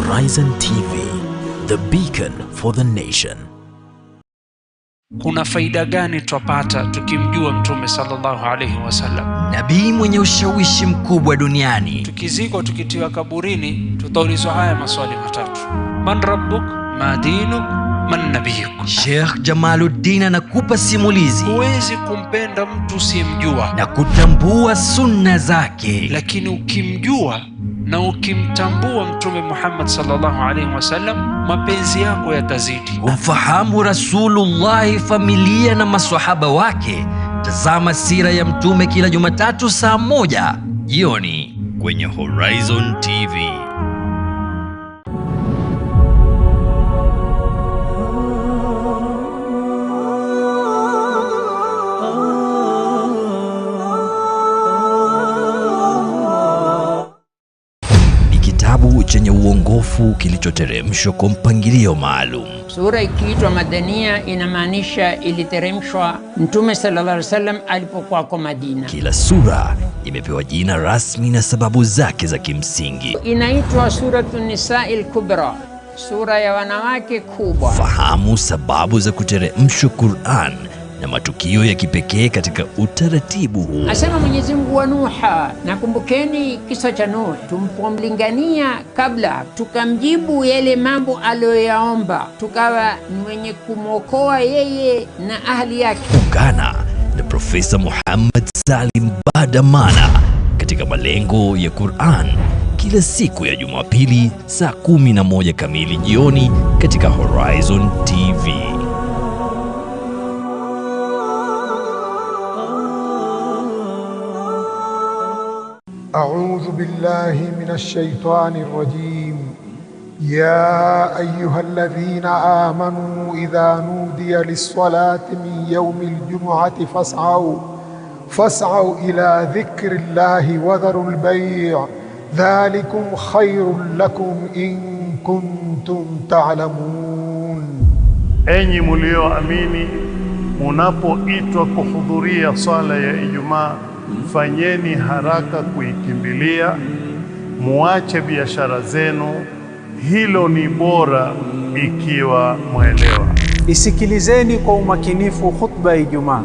Horizon TV, the beacon for the nation. Kuna faida gani tupata tukimjua Mtume sallallahu alayhi wasallam? Nabii mwenye ushawishi mkubwa duniani. Tukizikwa tukitiwa kaburini, tutaulizwa haya maswali matatu: man rabbuk, ma dinuk, man nabiyuk. Sheikh Jamaluddin anakupa simulizi. Huwezi kumpenda mtu usiyemjua na kutambua sunna zake, lakini ukimjua na ukimtambua Mtume Muhammad sallallahu alayhi wasallam, mapenzi yako yatazidi. Ufahamu Rasulullah, familia na maswahaba wake. Tazama sira ya Mtume kila Jumatatu saa 1 jioni kwenye Horizon TV. Kitabu chenye uongofu kilichoteremshwa kwa mpangilio maalum. Sura ikiitwa Madania inamaanisha iliteremshwa Mtume sallallahu alaihi wasallam alipokuwa kwa Madina. Kila sura imepewa jina rasmi na sababu zake za kimsingi. Inaitwa Suratun Nisa'il Kubra, sura ya wanawake kubwa. Fahamu sababu za kuteremshwa Qur'an na matukio ya kipekee katika utaratibu huu. Asema Mwenyezi Mungu wa Nuha, nakumbukeni kisa cha Nuh, tumpomlingania kabla, tukamjibu yale mambo aliyoyaomba, tukawa ni mwenye kumwokoa yeye na ahli yake. Ungana na Profesa Muhammad Salim Badamana katika malengo ya Qur'an kila siku ya Jumapili saa 11 kamili jioni katika Horizon TV. أعوذ بالله من الشيطان الرجيم. يا أيها الذين آمنوا إذا نودي للصلاة من يوم الجمعة فاسعوا إلى ذكر الله وذروا البيع ذلكم خير لكم إن كنتم تعلمون. Enyi mlioamini, munapoitwa kuhudhuria swala ya Ijumaa, fanyeni haraka kuikimbilia, muache biashara zenu, hilo ni bora ikiwa mwelewa. Isikilizeni kwa umakinifu khutba ya Ijumaa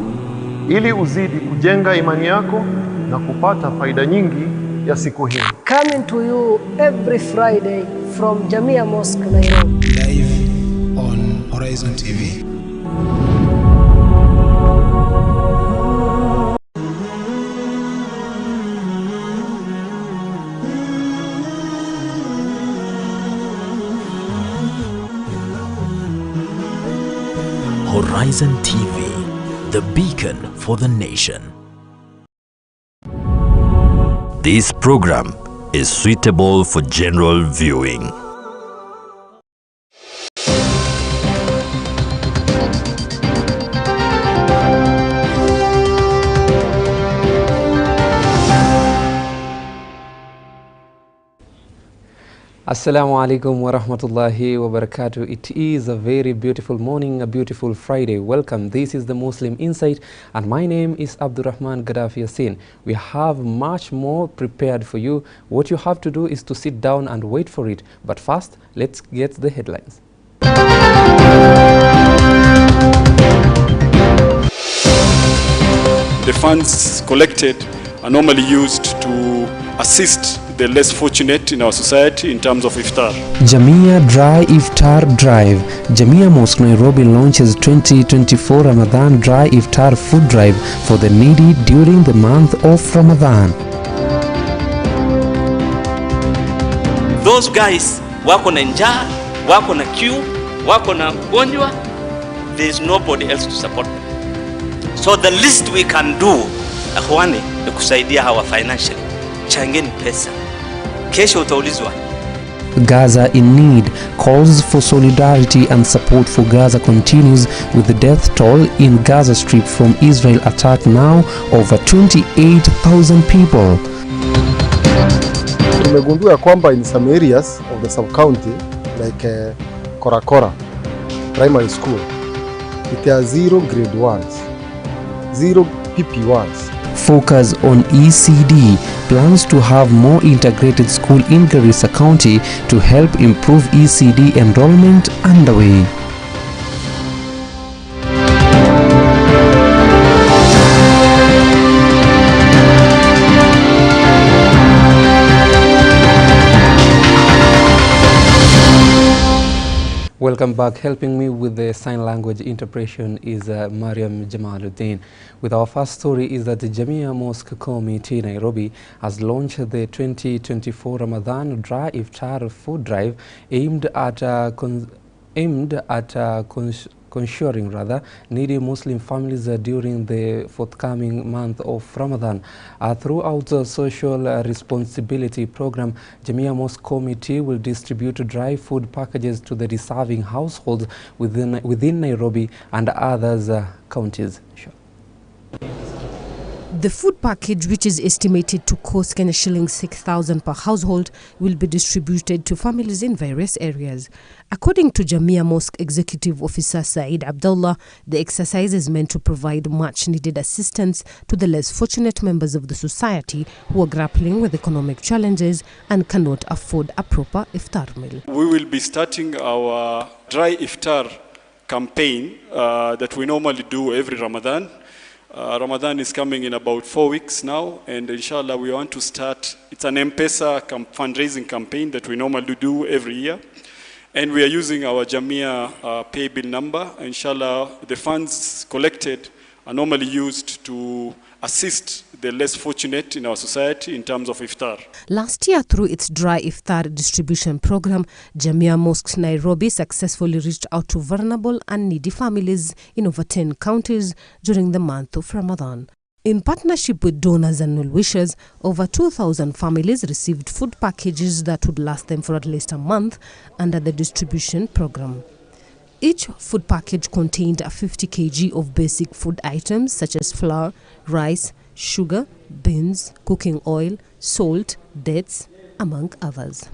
ili uzidi kujenga imani yako na kupata faida nyingi ya siku hii. Coming to you every Friday from Jamia Mosque, Nairobi. Live on Horizon TV. Horizon TV, the beacon for the nation. This program is suitable for general viewing. Assalamu alaikum wa rahmatullahi wa barakatuh. It is a very beautiful morning, a beautiful Friday. Welcome. This is the Muslim Insight and my name is Abdurrahman Gadaffi Yassin. We have much more prepared for you. What you have to do is to sit down and wait for it. But first, let's get the headlines. The funds collected are normally used to assist the less fortunate in our society in terms of iftar. Jamia Dry Iftar Drive. Jamia Mosque Nairobi launches 2024 Ramadan Dry Iftar Food Drive for the needy during the month of Ramadan. Those guys wako na njaa, wako na queue, wako na ugonjwa, there is nobody else to support them. So the least we can do, akhwani, ni kusaidia hawa financially. Changeni pesa. Kesho utaulizwa. Gaza in need. Calls for solidarity and support for Gaza continues with the death toll in Gaza Strip from Israel attack now over 28,000 people. Tumegundua kwamba in some areas of the sub-county like Korakora Primary School, it has 0 grade 1s, 0 PP1s. focus on ECD, plans to have more integrated school in Garissa County to help improve ECD enrollment underway. Welcome back. Helping me with the sign language interpretation is Mariam Jamaluddin. With our first story is that the Jamia Mosque Committee Nairobi has launched the 2024 Ramadan Dry Iftar Food Drive aimed at ensuring needy Muslim families during the forthcoming month of Ramadan. Throughout the social responsibility program, Jamia Mosque Committee will distribute dry food packages to the deserving households within Nairobi and others counties. Sure. The food package, which is estimated to cost Kenya shillings 6,000 per household, will be distributed to families in various areas. According to Jamia Mosque Executive Officer Said Abdullah, the exercise is meant to provide much needed assistance to the less fortunate members of the society who are grappling with economic challenges and cannot afford a proper iftar meal. We will be starting our dry iftar campaign that we normally do every Ramadan. Ramadan is coming in about 4 weeks now, and inshallah we want to start. It's an M-Pesa fundraising campaign that we normally do every year, and we are using our Jamia pay bill number. Inshallah, the funds collected are normally used to assist the less fortunate in our society in terms of iftar. Last year, through its dry iftar distribution program, Jamia Mosque Nairobi successfully reached out to vulnerable and needy families in over 10 counties during the month of Ramadan. In partnership with donors and well-wishers, over 2,000 families received food packages that would last them for at least a month under the distribution program. Each food package contained 50 kg of basic food items such as flour, rice, sugar, beans, cooking oil, salt, dates, among others.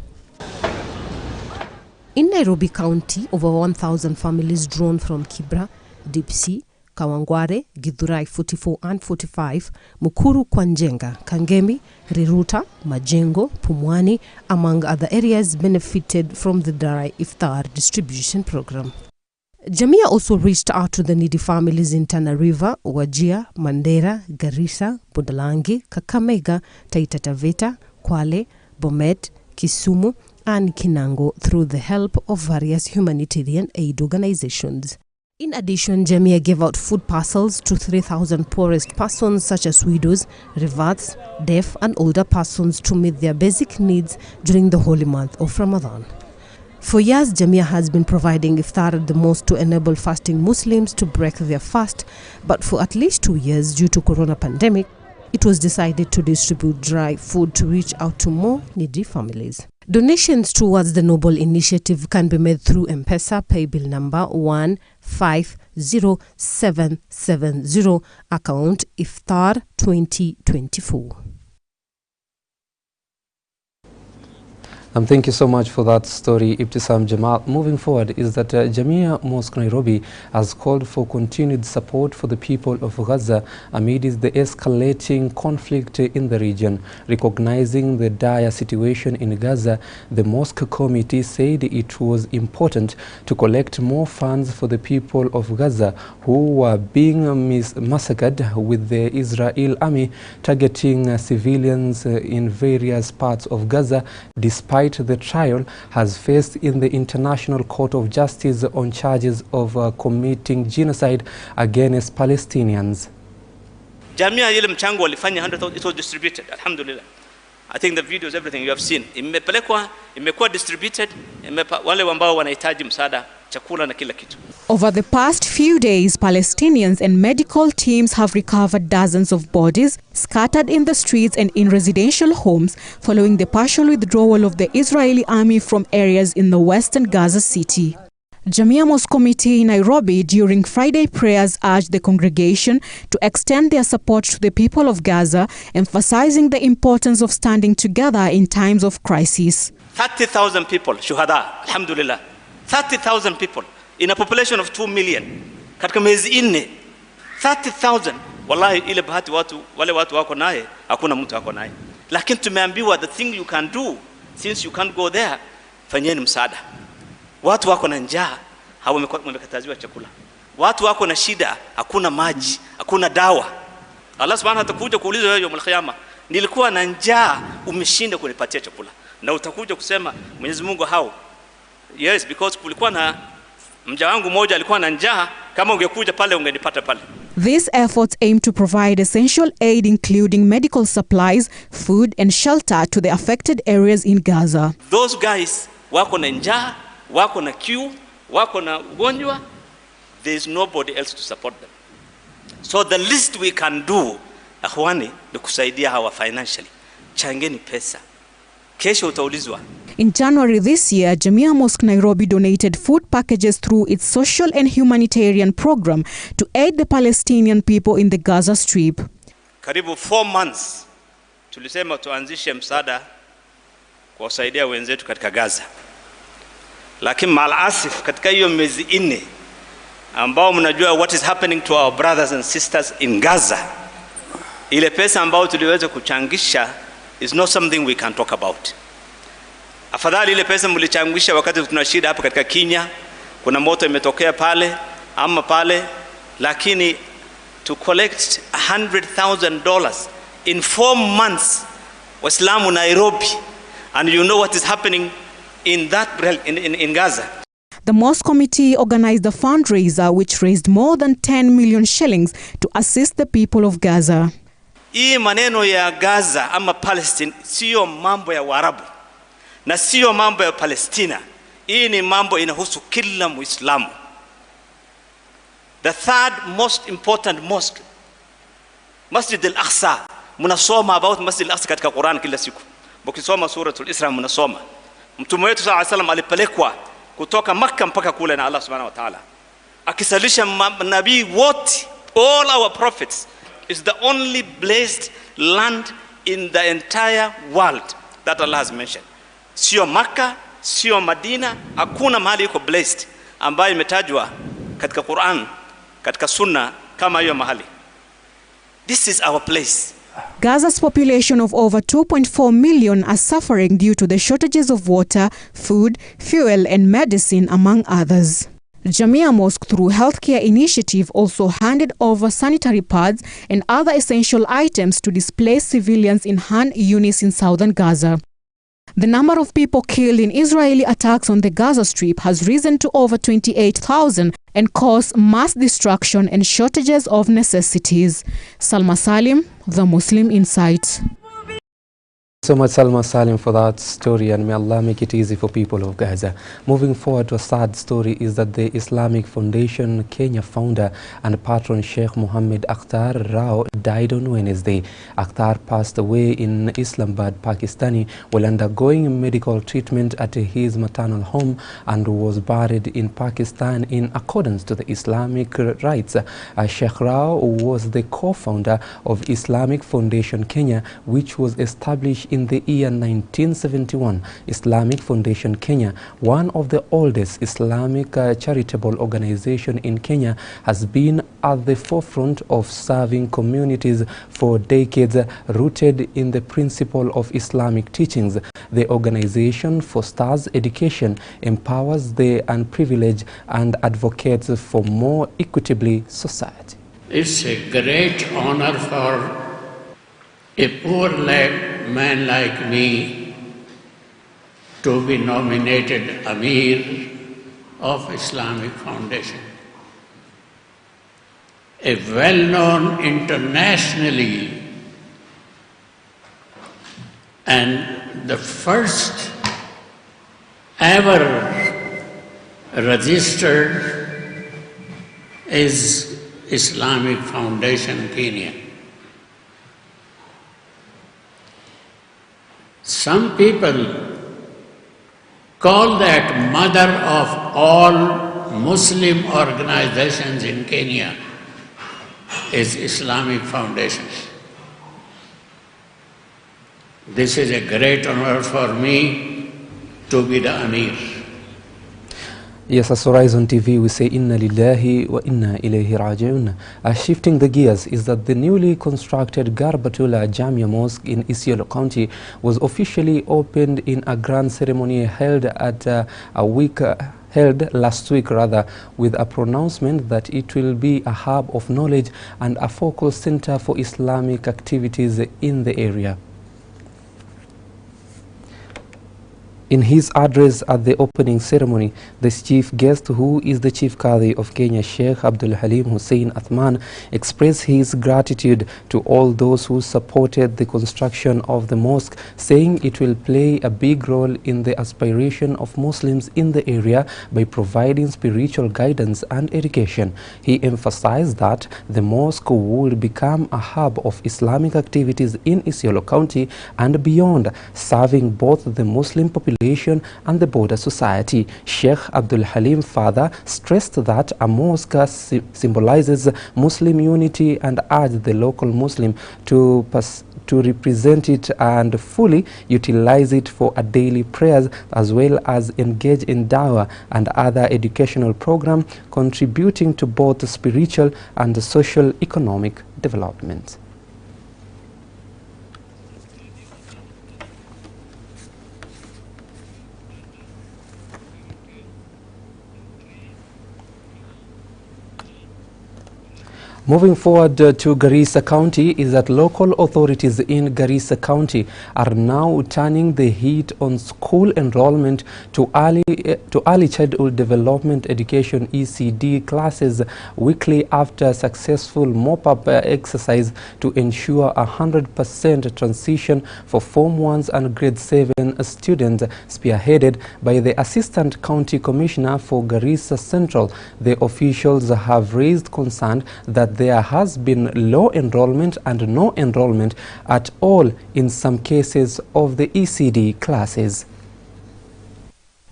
In Nairobi County, over 1,000 families drawn from Kibra, Dipsy, Kawangware, Githurai 44 and 45, Mukuru Kwanjenga, Kangemi, Riruta, Majengo, Pumwani, among other areas benefited from the dry iftar distribution program. Jamia also reached out to the needy families in Tana River, Wajir, Mandera, Garissa, Budalangi, Kakamega, Taita Taveta, Kwale, Bomet, Kisumu, and Kinango through the help of various humanitarian aid organizations. In addition, Jamia gave out food parcels to 3,000 poorest persons such as widows, reverts, deaf and older persons to meet their basic needs during the holy month of Ramadan. For years, Jamia has been providing iftar at the mosque to enable fasting Muslims to break their fast, but for at least 2 years due to corona pandemic, it was decided to distribute dry food to reach out to more needy families. Donations towards the noble initiative can be made through M-Pesa pay bill number 150770, account Iftar 2024. Thank you so much for that story, Ibtisam Jamal. Moving forward is that Jamia Mosque Nairobi has called for continued support for the people of Gaza amidst the escalating conflict in the region. Recognizing the dire situation in Gaza, the mosque committee said it was important to collect more funds for the people of Gaza who were being massacred, with the Israel army targeting civilians in various parts of Gaza, despite the trial has faced in the International Court of Justice on charges of committing genocide against Palestinians. Jamia ile mchango walifanya 100,000, it was distributed, alhamdulillah. I think the videos, everything you have seen, imekuwa distributed, wale ambao wanahitaji msaada, chakula na kila kitu. Over the past few days, Palestinians and medical teams have recovered dozens of bodies scattered in the streets and in residential homes following the partial withdrawal of the Israeli army from areas in the western Gaza city. Jamia Mosque Committee in Nairobi during Friday prayers urged the congregation to extend their support to the people of Gaza, emphasizing the importance of standing together in times of crisis. 30,000 people, shuhada, alhamdulillah. 30,000 people in a population of 2 million. Katika miezi 4, 30,000 Wallahi ile bahati wale watu wako naye, hakuna mtu wako naye. Lakini tumeambiwa the thing you can do, since you can't go there, fanyeni msaada. Watu wako na njaa, wamekataziwa chakula. Watu wako na shida, hakuna maji, hakuna dawa. Allah subhanahu wa ta'ala atakuja kuuliza wewe yawm al-qiyama, nilikuwa na njaa, umeshinda kunipatia chakula. Na utakuja kusema Mwenyezi Mungu how? Yes, because kulikuwa na mja wangu mmoja alikuwa na njaa, kama ungekuja pale ungenipata pale. These efforts aim to provide essential aid including medical supplies, food and shelter to the affected areas in Gaza. Those guys wako na njaa, wako na queue, wako na ugonjwa. There is nobody else to support them. So the least we can do, akhwani, ni kusaidia hawa financially. Changeni pesa. Kesho utaulizwa. In January this year, Jamia Mosque Nairobi donated food packages through its social and humanitarian program to aid the Palestinian people in the Gaza Strip. Karibu 4 months tulisema tuanzishe msaada kuwasaidia wenzetu katika Gaza. Lakini maalasif katika hiyo miezi 4 ambao mnajua what is happening to our brothers and sisters in Gaza, ile pesa ambao tuliweza kuchangisha is not something we can talk about. Afadhali ile pesa mlichangisha wakati tuna shida hapa katika Kenya, kuna moto imetokea pale ama pale, lakini to collect $100,000 in 4 months Waislamu Nairobi, and you know what is happening in that in Gaza. The mosque committee organized a fundraiser which raised more than 10 million shillings to assist the people of Gaza. Hii maneno ya Gaza ama Palestine sio mambo ya Waarabu na sio mambo ya Palestina. Hii ni mambo inahusu kila Muislamu. The third most important mosque, Masjid al-Aqsa. Mnasoma about Masjid al-Aqsa katika Quran kila siku. Mkisoma suratul Isra mnasoma. Mtume wetu sallallahu alayhi wasallam alipelekwa kutoka Makkah mpaka kule na Allah subhanahu wa ta'ala, akisalisha nabii wote, all our prophets. Is the only blessed land in the entire world that Allah has mentioned. Sio Makkah, sio Madina, hakuna mahali iko blessed ambayo imetajwa katika Quran, katika Sunna kama hiyo mahali. This is our place. Gaza's population of over 2.4 million are suffering due to the shortages of water, food, fuel and medicine, among others. Jamia Mosque, through Healthcare Initiative, also handed over sanitary pads and other essential items to displaced civilians in Han Yunis in southern Gaza. The number of people killed in Israeli attacks on the Gaza Strip has risen to over 28,000 and caused mass destruction and shortages of necessities. Salma Salim, The Muslim Insight. So much Salma Salim for that story, and may Allah make it easy for people of Gaza. Moving forward to a sad story is that the Islamic Foundation Kenya founder and patron Sheikh Mohammed Akhtar Rao died on Wednesday. Akhtar passed away in Islamabad, Pakistani, while undergoing medical treatment at his maternal home, and was buried in Pakistan in accordance to the Islamic rites. Sheikh Rao was the co-founder of Islamic Foundation Kenya, which was established in the year 1971. Islamic Foundation Kenya, one of the oldest Islamic charitable organization in Kenya, has been at the forefront of serving communities for decades, rooted in the principle of Islamic teachings. The organization fosters education, empowers the unprivileged, and advocates for more equitably society. It's a great honor for a poor man like me to be nominated Amir of Islamic Foundation. A well-known internationally and the first ever registered is Islamic Foundation Kenya. Some people call that mother of all Muslim organizations in Kenya is Islamic Foundation. This is a great honor for me to be the Amir. Yes, as Horizon TV, we say Inna Lillahi wa Inna Ilayhi Raji'un. Shifting the gears is that the newly constructed Garbatula Jamia Mosque in Isiolo County was officially opened in a grand ceremony held at held last week with a pronouncement that it will be a hub of knowledge and a focal center for Islamic activities in the area. In his address at the opening ceremony, the chief guest, who is the Chief Qadi of Kenya, Sheikh Abdul Halim Hussein Athman, expressed his gratitude to all those who supported the construction of the mosque, saying it will play a big role in the aspiration of Muslims in the area by providing spiritual guidance and education. He emphasized that the mosque would become a hub of Islamic activities in Isiolo County and beyond, serving both the Muslim population and the border society. Sheikh Abdul Halim further stressed that a mosque symbolizes Muslim unity and urged the local Muslim to represent it and fully utilize it for a daily prayers, as well as engage in dawah and other educational programs contributing to both spiritual and social economic development. Moving forward to Garissa County is that local authorities in Garissa County are now turning the heat on school enrollment to early childhood development education ECD classes weekly after successful mop-up exercise to ensure 100% transition for Form 1s and Grade 7 students, spearheaded by the Assistant County Commissioner for Garissa Central. The officials have raised concern that there has been low enrollment and no enrollment at all in some cases of the ECD classes.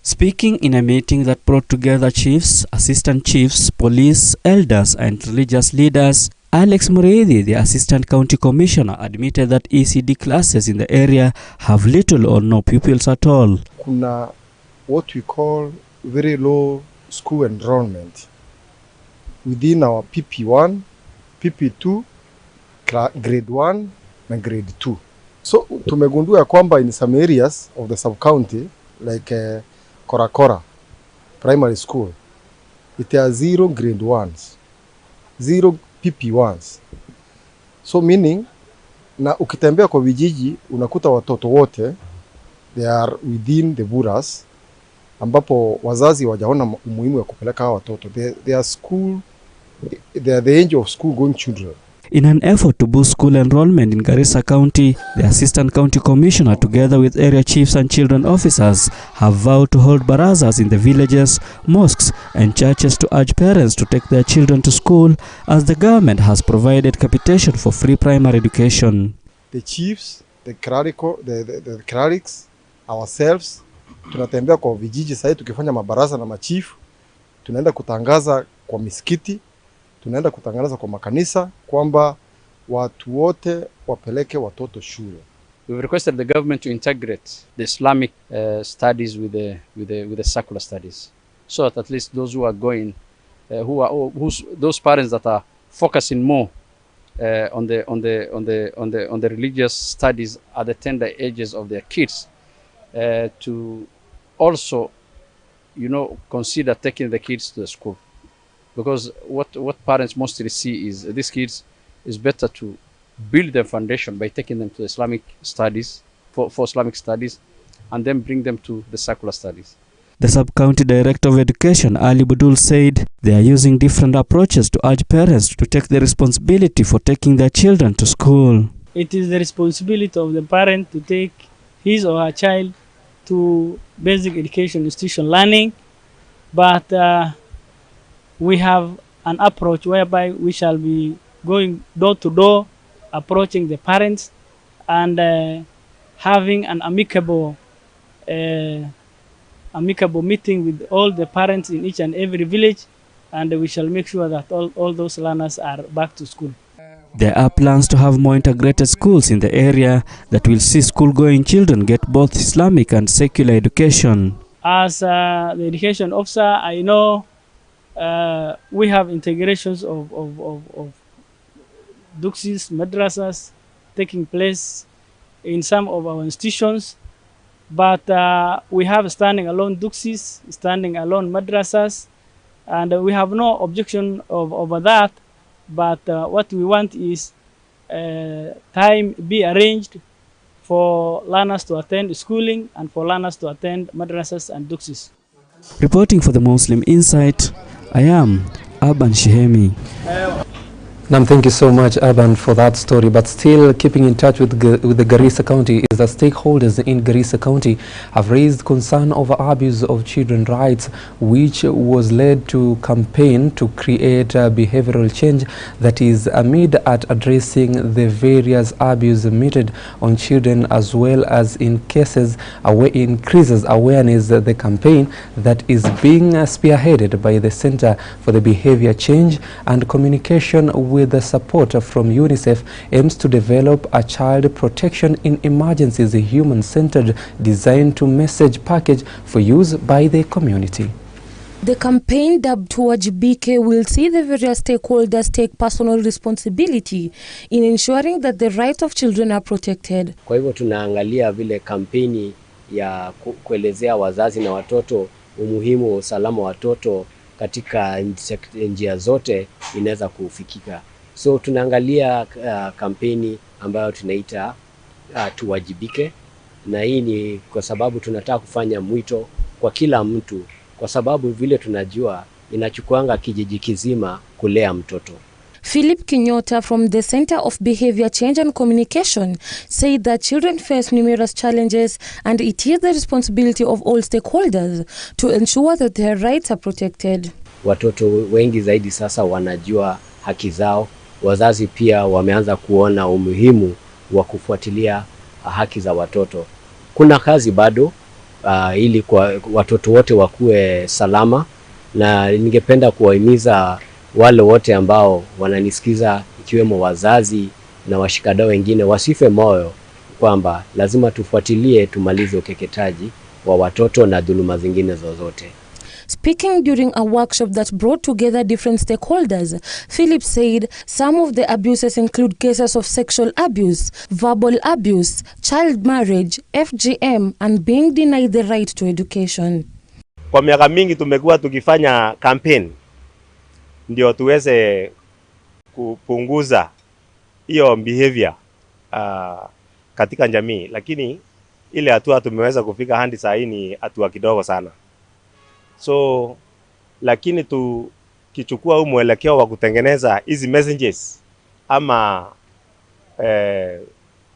Speaking in a meeting that brought together chiefs, assistant chiefs, police, elders and religious leaders, Alex Muredi, the Assistant County Commissioner, admitted that ECD classes in the area have little or no pupils at all. Kuna what we call very low school enrollment within our PP1, PP2, Grade 1 na Grade 2. So tumegundua kwamba in some areas of the sub-county like Korakora Primary School, it has 0 Grade 1s, 0 PP1s. So meaning, na ukitembea kwa vijiji unakuta watoto wote they are within the buras, ambapo wazazi wajaona umuhimu ya kupeleka hawa watoto. They are the age of school going children. In an effort to boost school enrollment in Garissa County, the Assistant County Commissioner, together with area chiefs and children officers, have vowed to hold barazas in the villages, mosques and churches to urge parents to take their children to school, as the government has provided capitation for free primary education. The chiefs, the clerics, ourselves, tunatembea kwa vijiji sasa tukifanya mabaraza na machifu, tunaenda kutangaza kwa misikiti, tunaenda kutangaza kwa makanisa kwamba watu wote wapeleke watoto shule. We've requested the government to integrate the Islamic studies with the secular studies, so that at least those who are going, those parents that are focusing more on the religious studies at the tender ages of their kids, to also, consider taking the kids to the school. Because what parents mostly see is these kids is better to build their foundation by taking them to Islamic studies, for Islamic studies, and then bring them to the secular studies. The Sub-County Director of Education, Ali Budul, said they are using different approaches to urge parents to take the responsibility for taking their children to school. It is the responsibility of the parent to take his or her child to basic education institution learning, but we have an approach whereby we shall be going door to door, approaching the parents and having an amicable meeting with all the parents in each and every village, and we shall make sure that all those learners are back to school. There are plans to have more integrated schools in the area that will see school-going children get both Islamic and secular education. As the education officer, I know we have integrations of duxis, madrasas taking place in some of our institutions, but we have standing alone duxis, standing alone madrasas, and we have no objection over that. But what we want is time be arranged for learners to attend schooling and for learners to attend madrasas and duxis. Reporting for the Muslim Insight, I am Aban Shihemi. Nam, thank you so much, Aban, for that story. But still keeping in touch with the Garissa County is that stakeholders in Garissa County have raised concern over abuse of children's rights, which was led to campaign to create a behavioral change that is amid at addressing the various abuse meted on children, as well as in cases increases awareness. The campaign that is being spearheaded by the Center for the Behavior Change and Communication with the support from UNICEF aims to develop a child protection in emergencies human-centered design to message package for use by the community. The campaign dubbed Tuwajibike will see the various stakeholders take personal responsibility in ensuring that the rights of children are protected. Kwa hivyo tunaangalia vile kampeni ya kuelezea wazazi na watoto umuhimu wa usalama wa watoto katika njia zote inaweza kufikika. So tunaangalia kampeni ambayo tunaita Tuwajibike, na hii ni kwa sababu tunataka kufanya mwito kwa kila mtu, kwa sababu vile tunajua inachukuanga kijiji kizima kulea mtoto. Philip Kinyota from the Center of Behavior Change and Communication said that children face numerous challenges and it is the responsibility of all stakeholders to ensure that their rights are protected. Watoto wengi zaidi sasa wanajua haki zao. Wazazi pia wameanza kuona umuhimu wa kufuatilia haki za watoto. Kuna kazi bado ili kwa watoto wote wakuwe salama, na ningependa kuwahimiza wale wote ambao wananisikiza, ikiwemo wazazi na washikadau wengine, wasife moyo kwamba lazima tufuatilie tumalize ukeketaji wa watoto na dhuluma zingine zozote. Speaking during a workshop that brought together different stakeholders, Philip said some of the abuses include cases of sexual abuse, verbal abuse, child marriage, FGM, and being denied the right to education. Kwa miaka mingi tumekuwa tukifanya campaign ndio tuweze kupunguza hiyo behavior katika jamii, lakini ile hatua tumeweza kufika hadi saa hii ni hatua kidogo sana. So lakini tukichukua huu mwelekeo wa kutengeneza hizi messages ama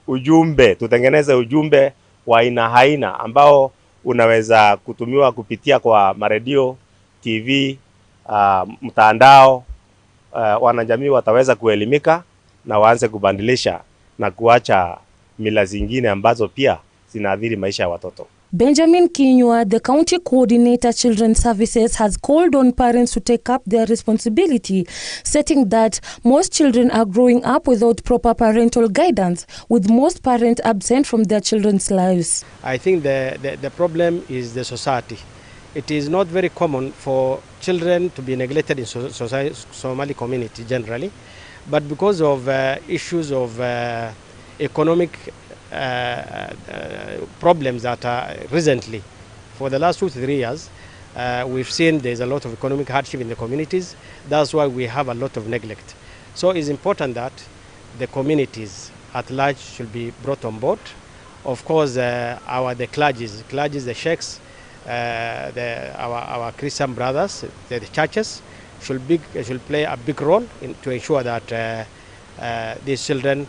ujumbe, tutengeneze ujumbe wa aina ambao unaweza kutumiwa kupitia kwa maredio, TV, mtandao, wanajamii wataweza kuelimika na waanze kubadilisha na kuacha mila zingine ambazo pia zinaathiri maisha ya watoto. Benjamin Kinyua, the county coordinator Children's Services, has called on parents to take up their responsibility, stating that most children are growing up without proper parental guidance, with most parents absent from their children's lives. I think the problem is the society. It is not very common for children to be neglected in Somali community generally, but because of issues of economic problems that are recently, for the last 2 to 3 years, we've seen there's a lot of economic hardship in the communities. That's why we have a lot of neglect. So it's important that the communities at large should be brought on board. Of course, the clergies, the sheikhs, our Christian brothers, the churches should play a big role to ensure that these children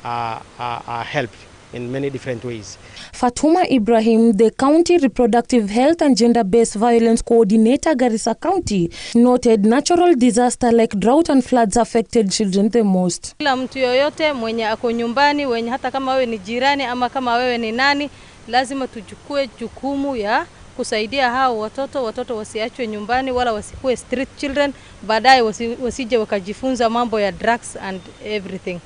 are helped in many different ways. Fatuma Ibrahim, the County Reproductive Health and Gender-Based Violence Coordinator, Garissa County, noted natural disaster like drought and floods affected children the most. Kila mtu yoyote mwenye ako nyumbani, wenye hata kama wewe ni jirani ama kama wewe ni nani, lazima tuchukue jukumu ya kusaidia hao watoto wasiachwe nyumbani wala wasikuwe street children, baadaye wasije wakajifunza mambo ya drugs and everything.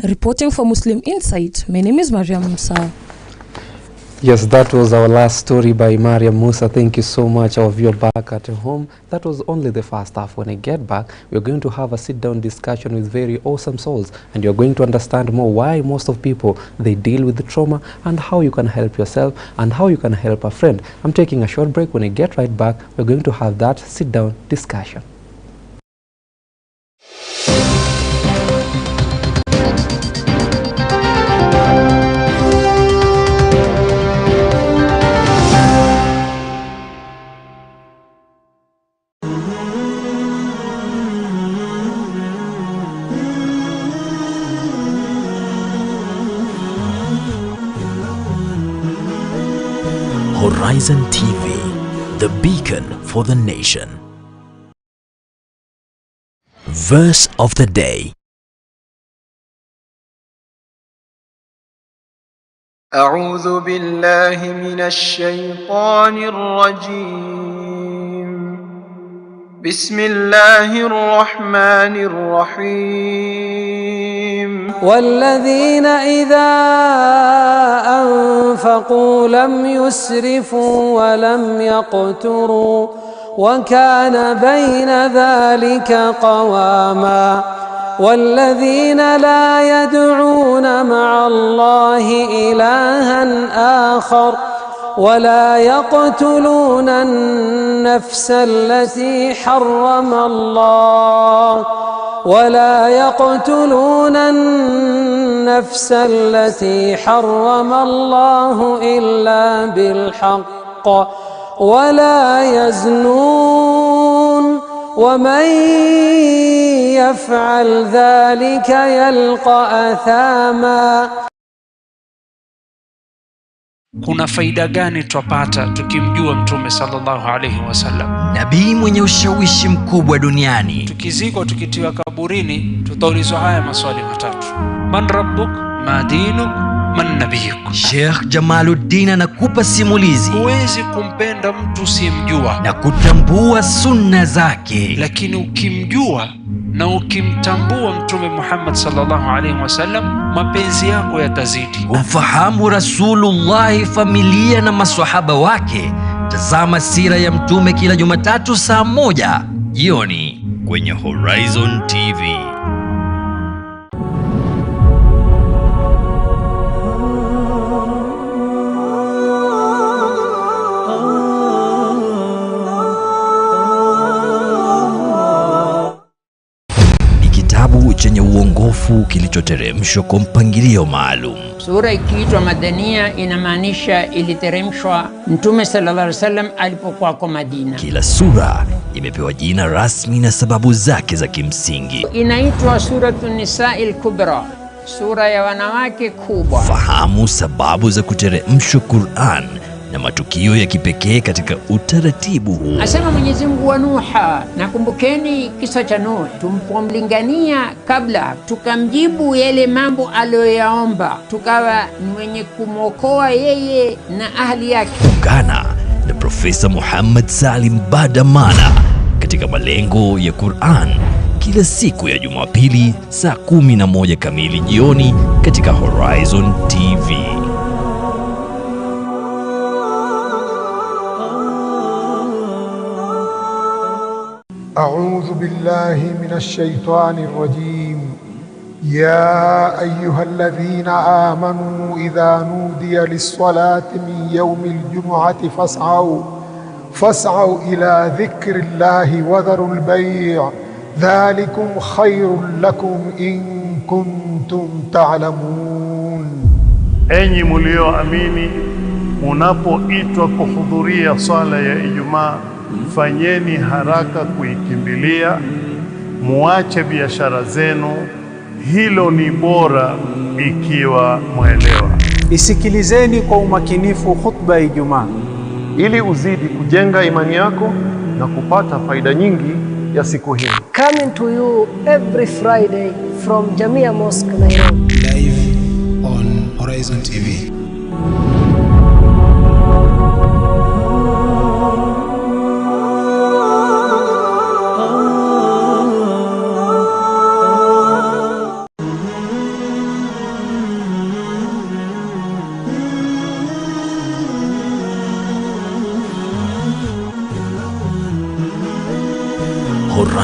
Reporting for Muslim Insight, my name is Mariam Musa. Yes, that was our last story by Mariam Musa. Thank you so much. Our viewer back at home. That was only the first half. When I get back, we're going to have a sit-down discussion with very awesome souls, and you're going to understand more why most of people, they deal with the trauma, and how you can help yourself and how you can help a friend. I'm taking a short break. When I get right back, we're going to have that sit-down discussion. Horizon TV, the beacon for the nation. Verse of the day. أعوذ بالله من الشيطان الرجيم. بسم الله الرحمن الرحيم. والذين إذا أنفقوا لم يسرفوا ولم يقتروا وكان بين ذلك قواما. والذين لا يدعون مع الله إلها آخر ولا يقتلون النفس التي حرم الله إلا بالحق ولا يزنون ومن يفعل ذلك يلقى أثاما. Kuna faida gani twapata tukimjua Mtume sallallahu alayhi wasallam? Nabii mwenye ushawishi mkubwa duniani. Tukizikwa tukitiwa kaburini, tutaulizwa haya maswali matatu: man rabbuk, ma dinuk, man nabiyuk. Sheikh Jamaluddin anakupa simulizi. Huwezi kumpenda mtu usiyemjua na kutambua sunna zake, lakini ukimjua na ukimtambua Mtume Muhammad sallallahu alayhi wasallam, mapenzi yako yatazidi. Ufahamu Rasulullah, familia na maswahaba wake. Tazama sira ya Mtume kila Jumatatu saa 1 jioni kwenye Horizon TV. Chenye uongofu kilichoteremshwa kwa mpangilio maalum. Sura ikiitwa Madania inamaanisha iliteremshwa Mtume sallallahu alaihi wasallam alipokuwa kwa Madina. Kila sura imepewa jina rasmi na sababu zake za kimsingi. Inaitwa Suratun Nisa'il Kubra, sura ya wanawake kubwa. Fahamu sababu za kuteremshwa Qur'an na matukio ya kipekee katika utaratibu huu. Asema Mwenyezi Mungu wa Nuha, nakumbukeni kisa cha Nuh, tumpomlingania kabla, tukamjibu yale mambo aliyoyaomba, tukawa ni wenye kumwokoa yeye na ahli yake. Ungana na Profesa Muhammad Salim Badamana katika malengo ya Qur'an kila siku ya Jumapili saa 11 kamili jioni katika Horizon TV. أعوذ بالله من الشيطان الرجيم. يا أيها الذين آمنوا إذا نودي للصلاة من يوم الجمعة فاسعوا إلى ذكر الله وذروا البيع ذلكم خير لكم إن كنتم تعلمون. Enyi mlioamini, munapoitwa kuhudhuria swala ya Ijumaa, fanyeni haraka kuikimbilia, muache biashara zenu, hilo ni bora ikiwa mwelewa. Isikilizeni kwa umakinifu khutba ya Ijumaa ili uzidi kujenga imani yako na kupata faida nyingi ya siku hii. Coming to you every Friday from Jamia Mosque, Nairobi. Live on Horizon TV.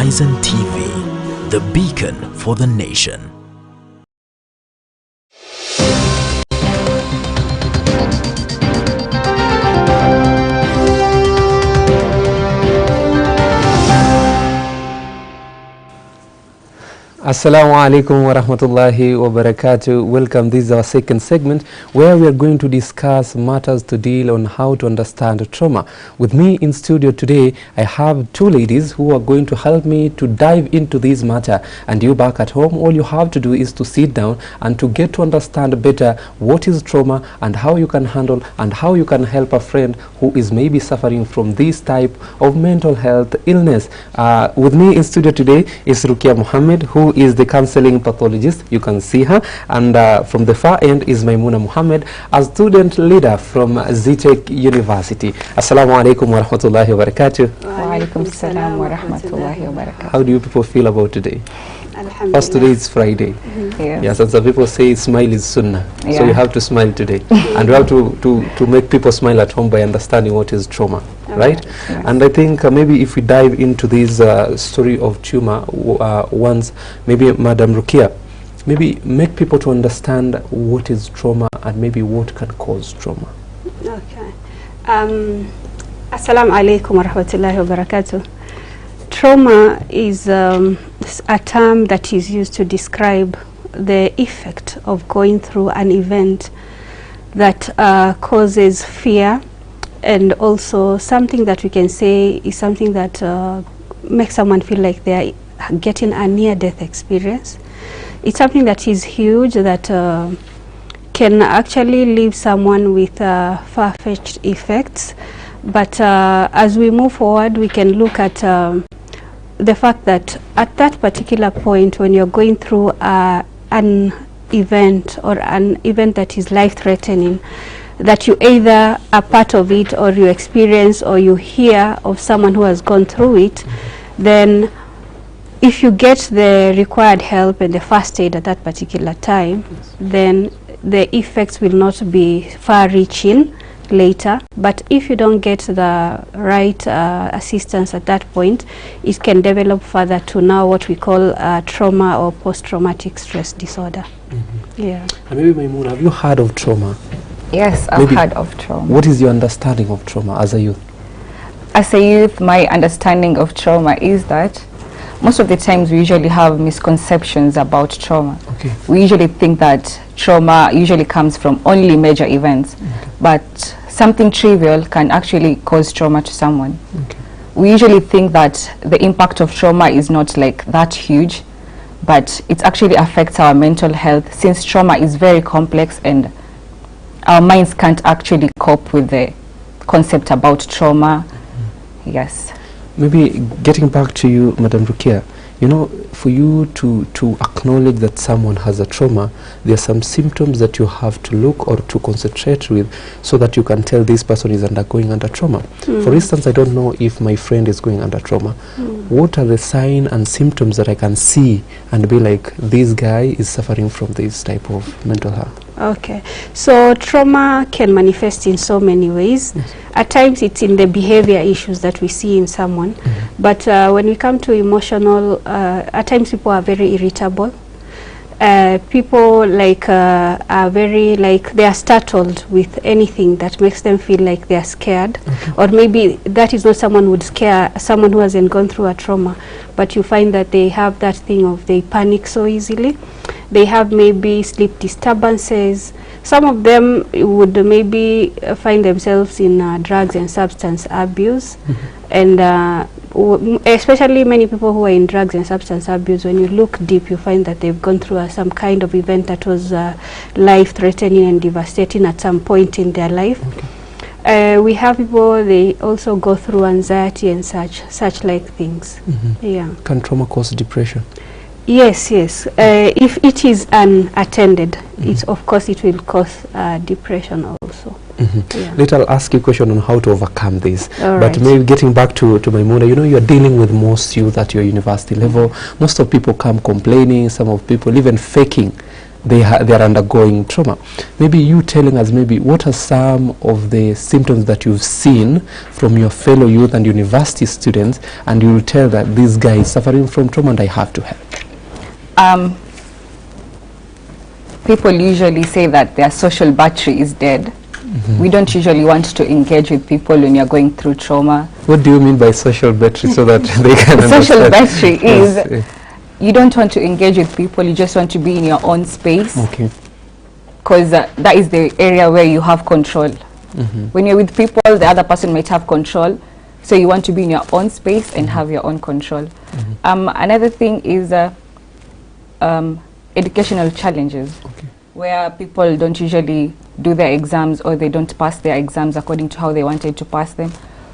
Horizon TV, the beacon for the nation. Assalamu alaikum wa rahmatullahi wa barakatuh. Welcome. This is our second segment where we are going to discuss matters to deal on how to understand trauma. With me in studio today, I have two ladies who are going to help me to dive into this matter. And you back at home, all you have to do is to sit down and to get to understand better what is trauma and how you can handle and how you can help a friend who is maybe suffering from this type of mental health illness. With me in studio today is Rukia Muhammad, who is the counseling pathologist. You can see her. And from the far end is Maimuna Muhammad, a student leader from ZTech University. Assalamu alaikum wa rahmatullahi wa barakatuh. Wa alaikum salam wa rahmatullahi wa barakatuh. How do you people feel about today? Alhamdulillah. First, today is Friday. Yes, and some people say smile is sunnah. Yeah. So you have to smile today. And you have to make people smile at home by understanding what is trauma. Right? Yeah. And I think maybe if we dive into this story of trauma once, maybe Madam Rukia, maybe make people to understand what is trauma and maybe what can cause trauma. Okay. Assalamu alaikum wa rahmatullahi wa barakatuh. Trauma is a term that is used to describe the effect of going through an event that causes fear, and also something that we can say is something that makes someone feel like they are getting a near-death experience. It's something that is huge, that can actually leave someone with far-fetched effects. But as we move forward, we can look at the fact that at that particular point, when you're going through an event or an event that is life-threatening, that you either are part of it or you experience or you hear of someone who has gone through it, then if you get the required help and the first aid at that particular time, then the effects will not be far-reaching later. But if you don't get the right assistance at that point, it can develop further to now what we call trauma or post-traumatic stress disorder. Yeah. And maybe Maimuna, have you heard of trauma? Yes, I've heard of trauma. What is your understanding of trauma as a youth? As a youth, my understanding of trauma is that most of the times we usually have misconceptions about trauma. Okay. We usually think that trauma usually comes from only major events, but something trivial can actually cause trauma to someone. Okay. We usually think that the impact of trauma is not like that huge, but it actually affects our mental health, since trauma is very complex and our minds can't actually cope with the concept about trauma. Yes. Maybe getting back to you, Madam Rukia, you know, for you to acknowledge that someone has a trauma, there are some symptoms that you have to look or to concentrate with so that you can tell this person is undergoing under trauma. For instance, I don't know if my friend is going under trauma. What are the signs and symptoms that I can see and be like, this guy is suffering from this type of mental health? Okay, so trauma can manifest in so many ways. Yes. At times it's in the behavior issues that we see in someone, but when we come to emotional, at times people are very irritable. People like are very they are startled with anything that makes them feel like they are scared, or maybe that is not someone would scare someone who hasn't gone through a trauma, but you find that they have that thing of they panic so easily. They have maybe sleep disturbances. Some of them would maybe find themselves in drugs and substance abuse, and especially many people who are in drugs and substance abuse, when you look deep, you find that they've gone through some kind of event that was life-threatening and devastating at some point in their life. We have people, they also go through anxiety and such like things. Yeah. Can trauma cause depression? Yes, yes. If it is unattended, it's, of course it will cause depression also. Yeah. Later I'll ask you a question on how to overcome this. All but right. maybe getting back to Maimuna, you know, you're dealing with most youth at your university level. Most of people come complaining, some of people even faking they are undergoing trauma. Maybe you telling us maybe what are some of the symptoms that you've seen from your fellow youth and university students, and you will tell that this guy is suffering from trauma and I have to help. People usually say that their social battery is dead. We don't usually want to engage with people when you're going through trauma. What do you mean by social battery, so that they can understand? Social battery is you don't want to engage with people, you just want to be in your own space. Okay. Because that is the area where you have control. When you're with people, the other person might have control, so you want to be in your own space and have your own control. Another thing is educational challenges, where people don't usually do their exams, or they don't pass their exams according to how they wanted to pass them,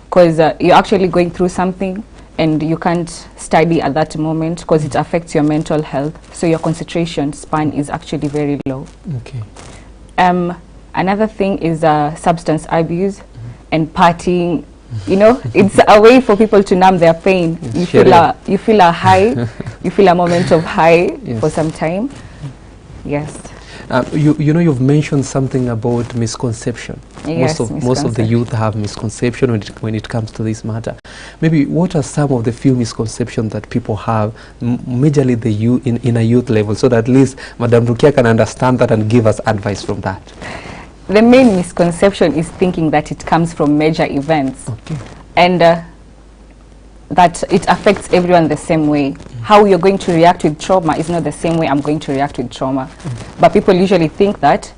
because you're actually going through something and you can't study at that moment because it affects your mental health, so your concentration span is actually very low. Okay. Another thing is substance abuse and partying. You know, it's a way for people to numb their pain. You feel a high, you feel a moment of high for some time. Yes. You know, you've mentioned something about misconception. Yes, most of the youth have misconception when it comes to this matter. Maybe what are some of the few misconceptions that people have, majorly the youth in a youth level, so that at least Madam Rukia can understand that and give us advice from that? The main misconception is thinking that it comes from major events, and that it affects everyone the same way. How you're going to react with trauma is not the same way I'm going to react with trauma. But people usually think that,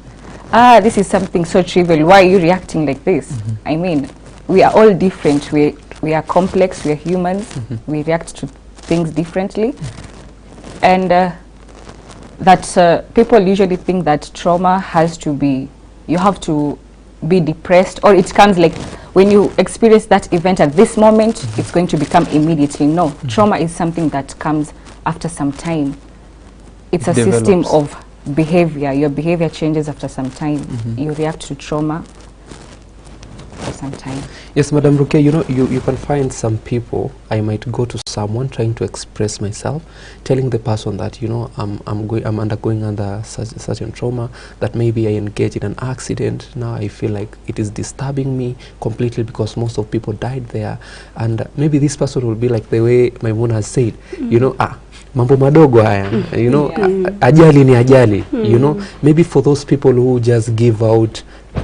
this is something so trivial, why are you reacting like this? I mean, we are all different, we are complex, we are humans, we react to things differently. And that people usually think that trauma has to be, you have to be depressed, or it comes like when you experience that event at this moment, it's going to become immediately. No, trauma is something that comes after some time. It's a system of behavior. Your behavior changes after some time. You react to trauma for some time. Yes, Madam Rukia, you know, you can find some people, I might go to someone trying to express myself, telling the person that, you know, I'm undergoing under certain trauma, that maybe I engaged in an accident. Now I feel like it is disturbing me completely because most of people died there. And maybe this person will be like the way Maimuna has said, you know, mambo madogo haya, you know, ajali ni ajali, you know. Maybe for those people who just give out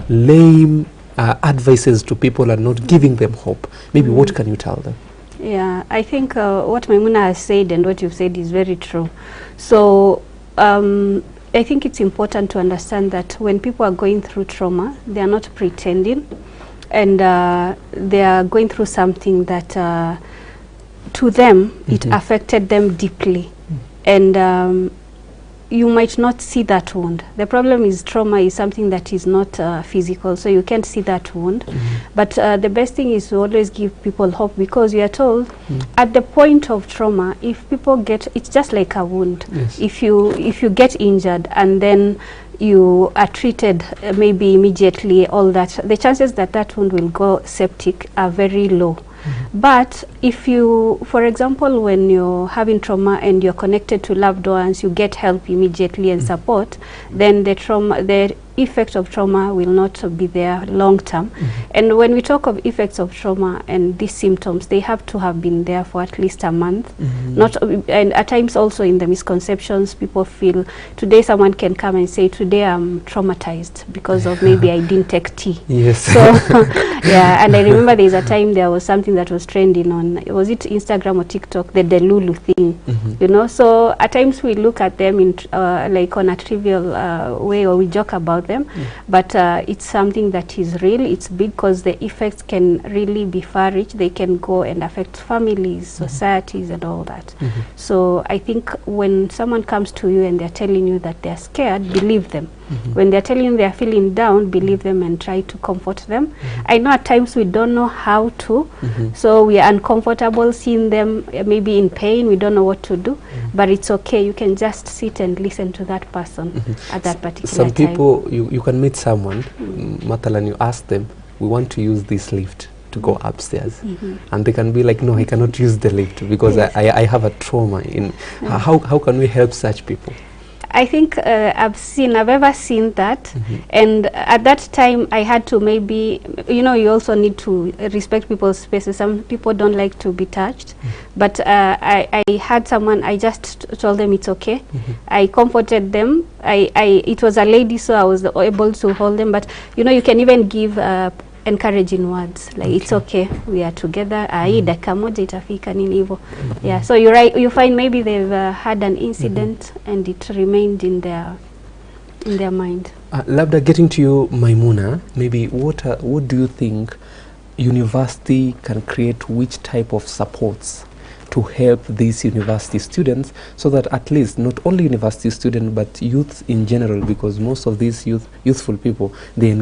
lame advices to people and not giving them hope, maybe what can you tell them? Yeah, I think what Maimuna has said and what you've said is very true. So I think it's important to understand that when people are going through trauma, they are not pretending, and they are going through something that to them it affected them deeply, and you might not see that wound. The problem is trauma is something that is not physical, so you can't see that wound. But the best thing is to always give people hope, because you are told at the point of trauma, if people get, it's just like a wound. If you get injured and then you are treated maybe immediately, all that, the chances that that wound will go septic are very low. But if you, for example, when you're having trauma and you're connected to loved ones, you get help immediately and support, then the effect of trauma will not be there long term. And when we talk of effects of trauma and these symptoms, they have to have been there for at least a month. And at times also in the misconceptions, people feel today someone can come and say, today I'm traumatized because of maybe I didn't take tea. So yeah, and I remember there's a time there was something that was trending on, was it Instagram or TikTok, the Delulu thing, you know. So at times we look at them in like on a trivial way, or we joke about them, but it's something that is real. It's big, because the effects can really be far-reaching. They can go and affect families, societies, and all that. So I think when someone comes to you and they're telling you that they're scared, believe them. When they're telling you they're feeling down, believe them and try to comfort them. I know at times we don't know how to, so we are uncomfortable seeing them maybe in pain. We don't know what to do, but it's okay. You can just sit and listen to that person at that particular Some time. people, you can meet someone, Matalan, you ask them, we want to use this lift to go upstairs, and they can be like, no, I cannot use the lift because I have a trauma. How can we help such people? I think I've ever seen that, and at that time I had to maybe, you also need to respect people's spaces. Some people don't like to be touched, but I had someone, I just told them it's okay. I comforted them. It was a lady, so I was able to hold them, but you can even give encouraging words like it's okay, we are together, dakika moja itafika nini hivyo. Yeah, so you find maybe they've had an incident and it remained in their mind. Labda, getting to you, Maimuna, maybe what do you think university can create, which type of supports to help these university students, so that at least not only university students but youth in general, because most of these youthful people, they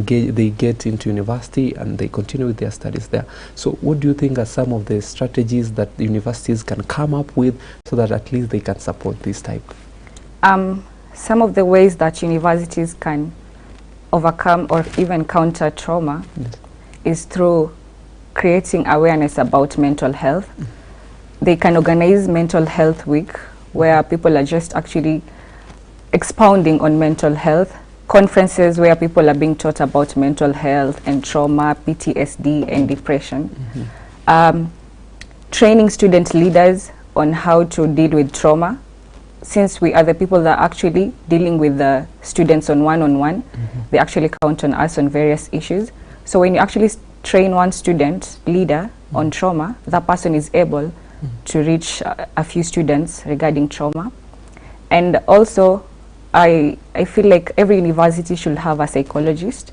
get into university and they continue with their studies there. So what do you think are some of the strategies that the universities can come up with so that at least they can support this type? Some of the ways that universities can overcome or even counter trauma is through creating awareness about mental health. They can organize mental health week where people are just actually expounding on mental health, conferences where people are being taught about mental health and trauma, PTSD and depression, training student leaders on how to deal with trauma, since we are the people that are actually dealing with the students on one-on-one. They actually count on us on various issues. So when you actually train one student leader on trauma, that person is able to reach a few students regarding trauma. And also I feel like every university should have a psychologist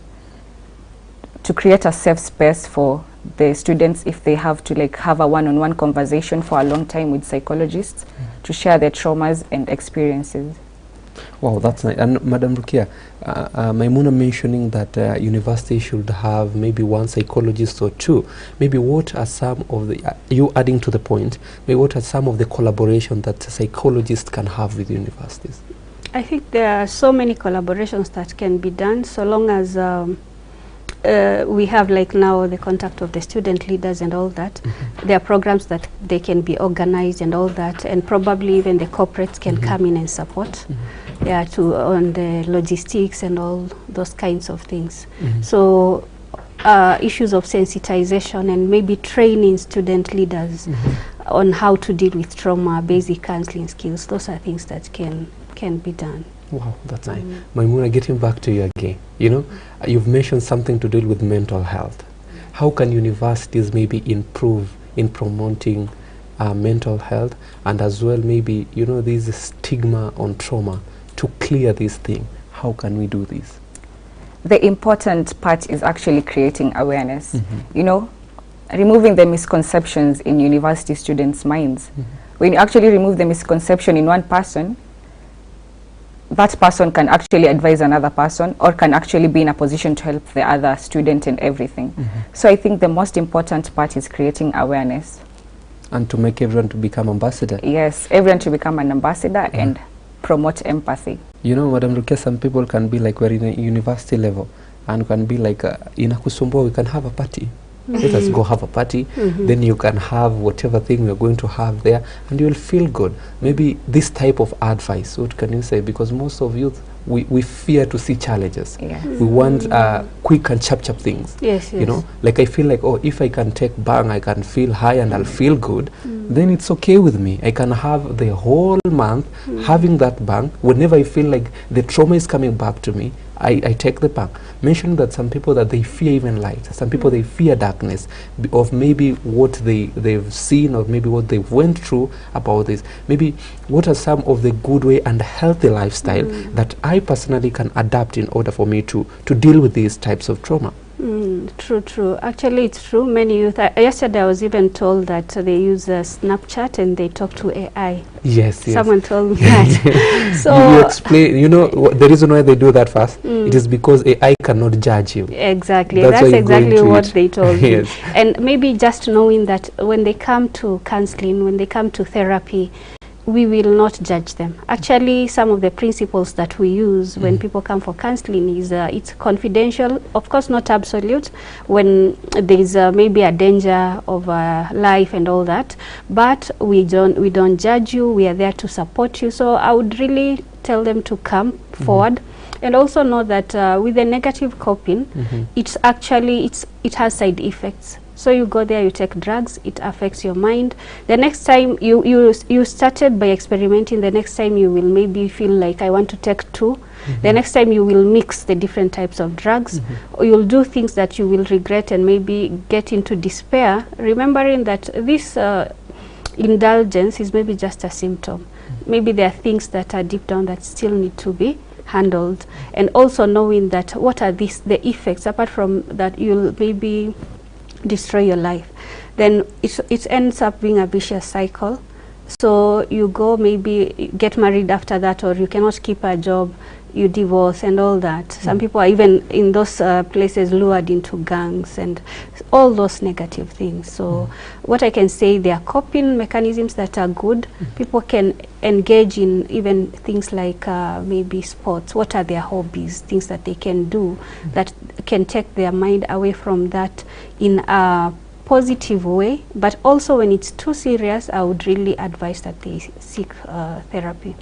to create a safe space for the students if they have to have a one-on-one conversation for a long time with psychologists to share their traumas and experiences. Wow, that's nice. And Madam Rukia, Maimuna mentioning that university should have maybe one psychologist or two. Maybe what are some of the, you adding to the point, maybe what are some of the collaboration that psychologists can have with universities? I think there are so many collaborations that can be done, so long as we have now the contact of the student leaders and all that. There are programs that they can be organized and all that, and probably even the corporates can come in and support on the logistics and all those kinds of things. So issues of sensitization and maybe training student leaders on how to deal with trauma, basic counseling skills, those are things that can be done. Wow, that's nice. Maimuna, getting back to you again, you've mentioned something to do with mental health. How can universities maybe improve in promoting mental health, and as well maybe, this stigma on trauma, to clear this thing? How can we do this? The important part is actually creating awareness, removing the misconceptions in university students' minds. When you actually remove the misconception in one person, that person can actually advise another person, or can actually be in a position to help the other student and everything. So I think the most important part is creating awareness. And to make everyone to become ambassador. Yes, everyone to become an ambassador and promote empathy. Madam Rukia, some people can be like, we're in a university level and can be like, in Akusumbua, we can have a party. Let us go have a party, then you can have whatever thing we're going to have there, and you will feel good. Maybe this type of advice, what can you say? Because most of youth, we fear to see challenges. We want quick and chap things. Yes. Like I feel like, if I can take bang, I can feel high and I'll feel good, then it's okay with me. I can have the whole month having that bang. Whenever I feel like the trauma is coming back to me, I take the bang. Mentioning that some people that they fear even light, some people they fear darkness, of maybe what they've seen, or maybe what they went through about this. Maybe what are some of the good way and healthy lifestyle that I personally can adapt in order for me to deal with these types of trauma? True. Actually, it's true. Many youth. Yesterday, I was even told that they use Snapchat and they talk to AI. Yes. Someone told me that. So you explain. The reason why they do that first. It is because AI cannot judge you. Exactly. That's exactly what they told me. And maybe just knowing that when they come to counseling, when they come to therapy, we will not judge them. Actually, some of the principles that we use when people come for counseling is it's confidential, of course not absolute, when there is maybe a danger of life and all that, but we don't judge you. We are there to support you. So I would really tell them to come forward. And also know that with the negative coping, it's actually, it has side effects. So you go there, you take drugs, it affects your mind. The next time you started by experimenting, the next time you will maybe feel like I want to take 2. The next time you will mix the different types of drugs, or you'll do things that you will regret and maybe get into despair, remembering that this indulgence is maybe just a symptom. Maybe there are things that are deep down that still need to be handled. And also knowing that what are the effects, apart from that you'll maybe destroy your life, then it ends up being a vicious cycle. So you go maybe get married after that, or you cannot keep a job, you divorce and all that. Some people are even in those places lured into gangs and all those negative things. So what I can say, there are coping mechanisms that are good. People can engage in even things like maybe sports. What are their hobbies, things that they can do that can take their mind away from that in a positive way. But also when it's too serious, I would really advise that they seek therapy.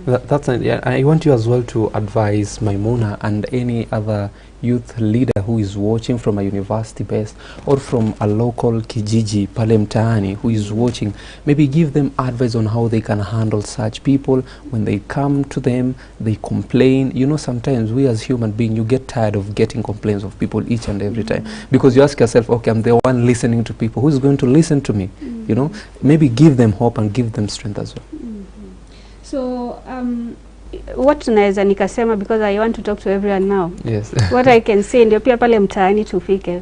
That's I want you as well to advise Maimuna and any other youth leader who is watching from a university base or from a local kijiji pale mtaani who is watching, maybe give them advice on how they can handle such people when they come to them, they complain. You know, sometimes we as human beings, you get tired of getting complaints of people each and every time, because you ask yourself, okay, I'm the one listening to people, who's going to listen to me? You know, maybe give them hope and give them strength as well. So what naweza nikasema, because I want to talk to everyone now. Yes. What I can say, ndio pia pale mtaani tufike.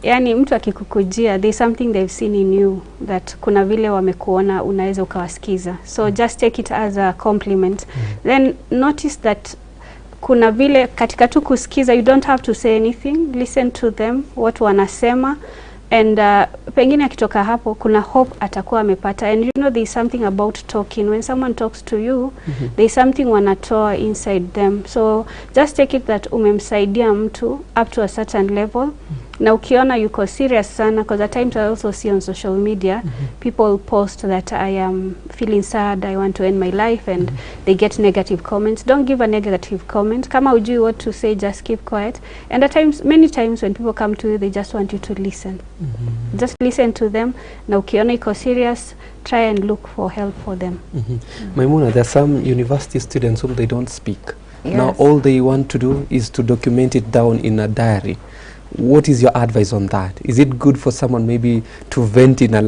Yani mtu akikukujia, there's something they've seen in you that kuna vile wamekuona unaweza ukawasikiza. So just take it as a compliment. Then notice that kuna vile katika tu kusikiza, you don't have to say anything. Listen to them, what wanasema. And pengine akitoka hapo kuna hope atakuwa amepata. And you know, there's something about talking. When someone talks to you, there's something wanatoa inside them. So just take it that umemsaidia mtu up to a certain level. Na ukiona yuko serious sana, because at times I also see on social media, people post that I am feeling sad, I want to end my life, and they get negative comments. Don't give a negative comment. Kama ujui what to say, just keep quiet. And at times, many times when people come to you, they just want you to listen. Just listen to them. Na ukiona yuko serious, try and look for help for them. Maimuna, there are some university students whom they don't speak. Yes. Now all they want to do is to document it down in a diary. What is your advice on that? Is it good for someone maybe to vent in a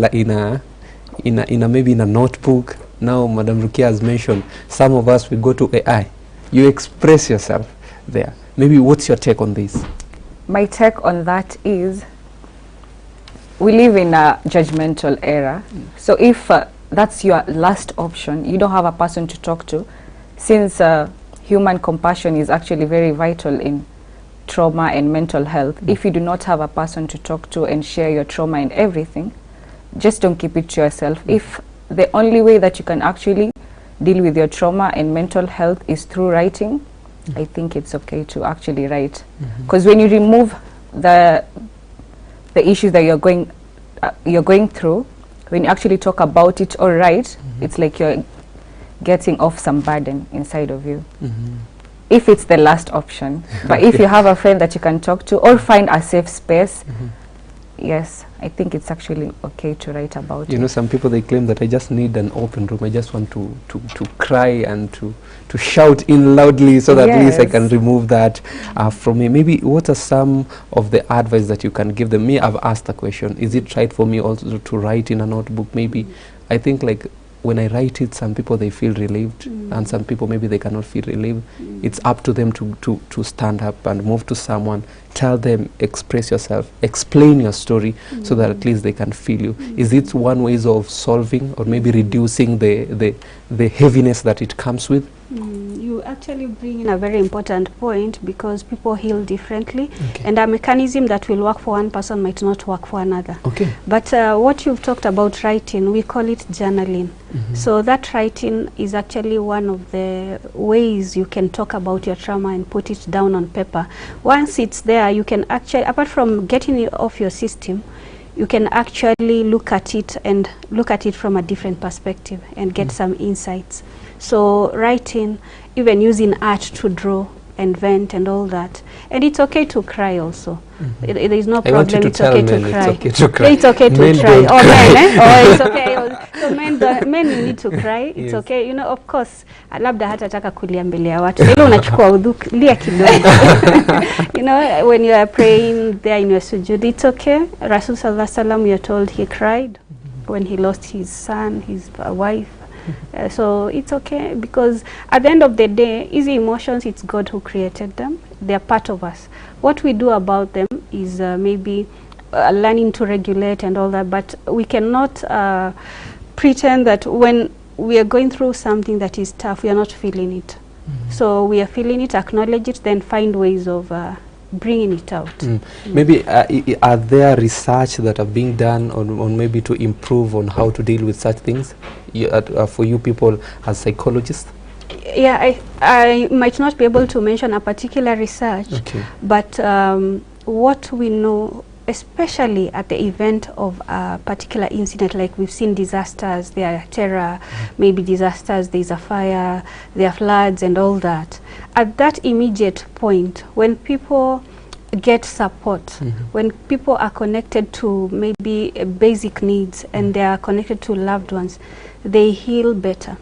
maybe in a notebook? Now Madam Rukia has mentioned some of us, we go to AI. You express yourself there. Maybe what's your take on this? My take on that is, we live in a judgmental era. So if that's your last option, you don't have a person to talk to, since human compassion is actually very vital in trauma and mental health. If you do not have a person to talk to and share your trauma and everything, just don't keep it to yourself. If the only way that you can actually deal with your trauma and mental health is through writing, I think it's okay to actually write. Because when you remove the issues that you're going through, when you actually talk about it or write, it's like you're getting off some burden inside of you. If it's the last option. But if you have a friend that you can talk to or find a safe space, yes, I think it's actually okay to write about it. You know, some people, they claim that I just need an open room. I just want to cry and to shout in loudly so that at least I can remove that from me. Maybe what are some of the advice that you can give them? Me, I've asked the question, is it right for me also to write in a notebook? Maybe I think like when I write it, some people they feel relieved, and some people maybe they cannot feel relieved. It's up to them to stand up and move to someone, tell them, express yourself, explain your story, so that at least they can feel you. Is it one way of solving or maybe reducing the heaviness that it comes with? You actually bring in a very important point, because people heal differently, and a mechanism that will work for one person might not work for another. But what you've talked about writing, we call it journaling. So that writing is actually one of the ways you can talk about your trauma and put it down on paper. Once it's there, you can actually, apart from getting it off your system, you can actually look at it and look at it from a different perspective and get some insights. So writing, even using art to draw and vent and all that. And it's okay to cry also. There is no problem. It's okay to cry. It's okay to cry. It's okay to Men cry. don't Oh, cry. men, eh? Oh, it's okay. So men need to cry. It's okay. You know, of course, labda hata taka kulia mbele ya watu. Ile unachukua udhu, lia kidogo. You know, when you are praying there in your sujud, it's okay. Rasul sallallahu alaihi wasallam, you're told he cried when he lost his son, his wife. So it's okay, because at the end of the day, easy emotions, it's God who created them. They are part of us. What we do about them is maybe learning to regulate and all that, but we cannot pretend that when we are going through something that is tough, we are not feeling it. So we are feeling it, acknowledge it, then find ways of bringing it out. Maybe are there research that are being done on maybe to improve on how to deal with such things for you people as psychologists? Yeah, I might not be able to mention a particular research, but what we know, especially at the event of a particular incident, like we've seen disasters, there are terror, maybe disasters, there's a fire, there are floods and all that. At that immediate point, when people get support, when people are connected to maybe basic needs and they are connected to loved ones, they heal better,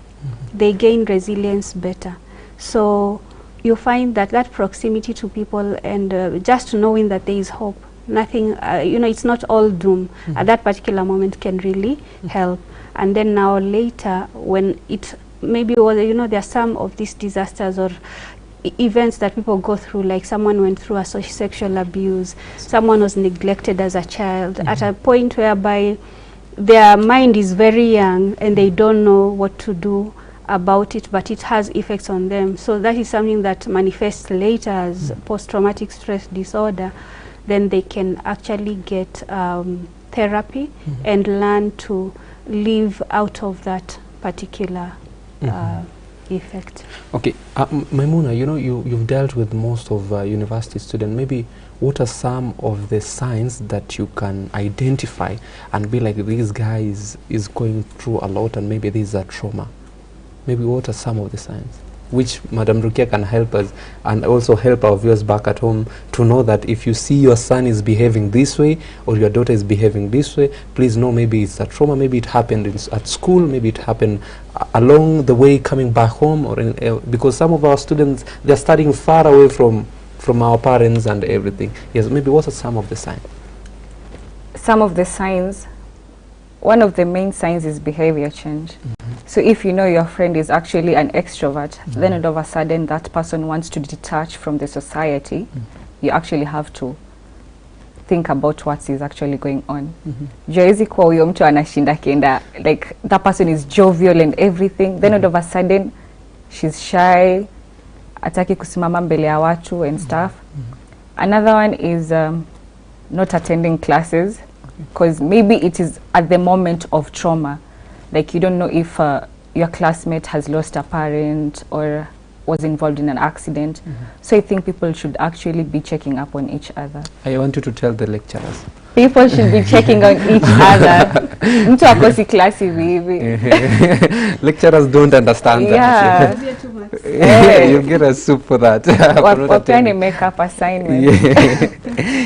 they gain resilience better. So you find that that proximity to people and just knowing that there is hope, nothing, you know, it's not all doom, at that particular moment can really help. And then now later, when it maybe, you know, there are some of these disasters or events that people go through, like someone went through a sexual abuse, someone was neglected as a child, at a point whereby their mind is very young and they don't know what to do about it, but it has effects on them. So that is something that manifests later as post-traumatic stress disorder. Then they can actually get therapy and learn to live out of that particular effect. Okay, Maimuna, you know, you've dealt with most of university students. Maybe what are some of the signs that you can identify and be like, this guy is going through a lot and maybe this is a trauma? Maybe what are some of the signs which Madam Rukia can help us and also help our viewers back at home to know that if you see your son is behaving this way or your daughter is behaving this way, please know maybe it's a trauma, maybe it happened at school, maybe it happened along the way coming back home, or because some of our students, they're studying far away from our parents and everything. Yes, maybe what are some of the signs? Some of the signs, one of the main signs is behavior change. So if you know your friend is actually an extrovert, then all of a sudden that person wants to detach from the society, you actually have to think about what is actually going on. Joezi kwa huyo mtu anashinda kenda, like that person is jovial and everything, then all of a sudden she's shy, ataki kusimama mbele ya watu and stuff. Another one is not attending classes, because maybe it is at the moment of trauma. Like you don't know if your classmate has lost a parent or was involved in an accident. So I think people should actually be checking up on each other. I want you to tell the lecturers. People should be checking on each other. Mtu akosi klasi hivi. Lecturers don't understand that. You'll get a soup for that. Wapeane makeup assignment.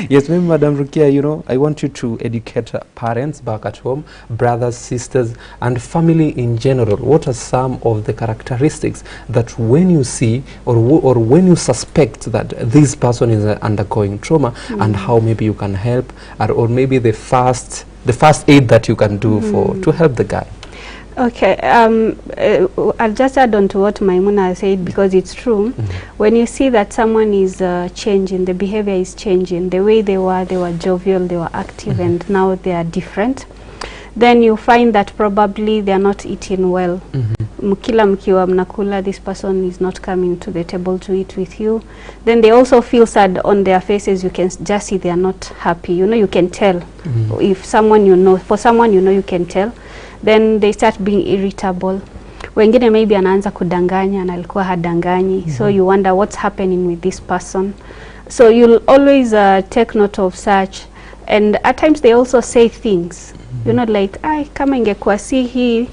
Yes, maybe Madam Rukia, you know, I want you to educate parents back at home, brothers, sisters, and family in general. What are some of the characteristics that when you see or when you suspect that this person is undergoing trauma, and how maybe you can help, or maybe the first aid that you can do to help the guy? Okay, I'll just add on to what Maimuna said, because it's true. When you see that someone is changing, the behavior is changing, the way they were jovial, they were active, and now they are different, then you find that probably they are not eating well. Mkila mkiwa mnakula, this person is not coming to the table to eat with you. Then they also feel sad on their faces. You can just see they are not happy. You know, you can tell. If someone you know, for someone you know, you can tell. Then they start being irritable. Wengine maybe anaanza kudanganya na alikuwa hadanganyi. So you wonder what's happening with this person. So you'll always take note of such. And at times they also say things, you know, like, kama ingekuwa si hii,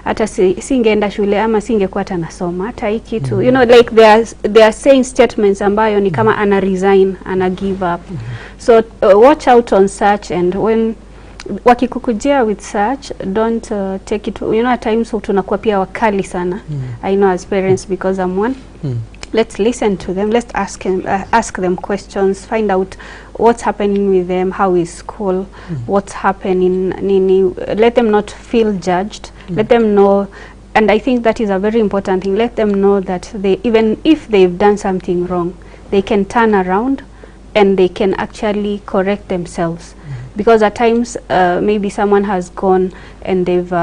hata singeenda shule ama singekuwa hata nasoma hata hii kitu. You know, like they are saying statements ambayo ni kama ana resign, ana give up. So watch out on such, and when wakikukujia with such, don't take it, you know, at times tunakuwa pia wakali sana. I know as parents, because I'm one. Let's listen to them. Let's ask them questions. Find out what's happening with them. How is school? What's happening? Nini? Let them not feel judged. Let them know, and I think that is a very important thing. Let them know that they, even if they've done something wrong, they can turn around and they can actually correct themselves. Because at times maybe someone has gone and they've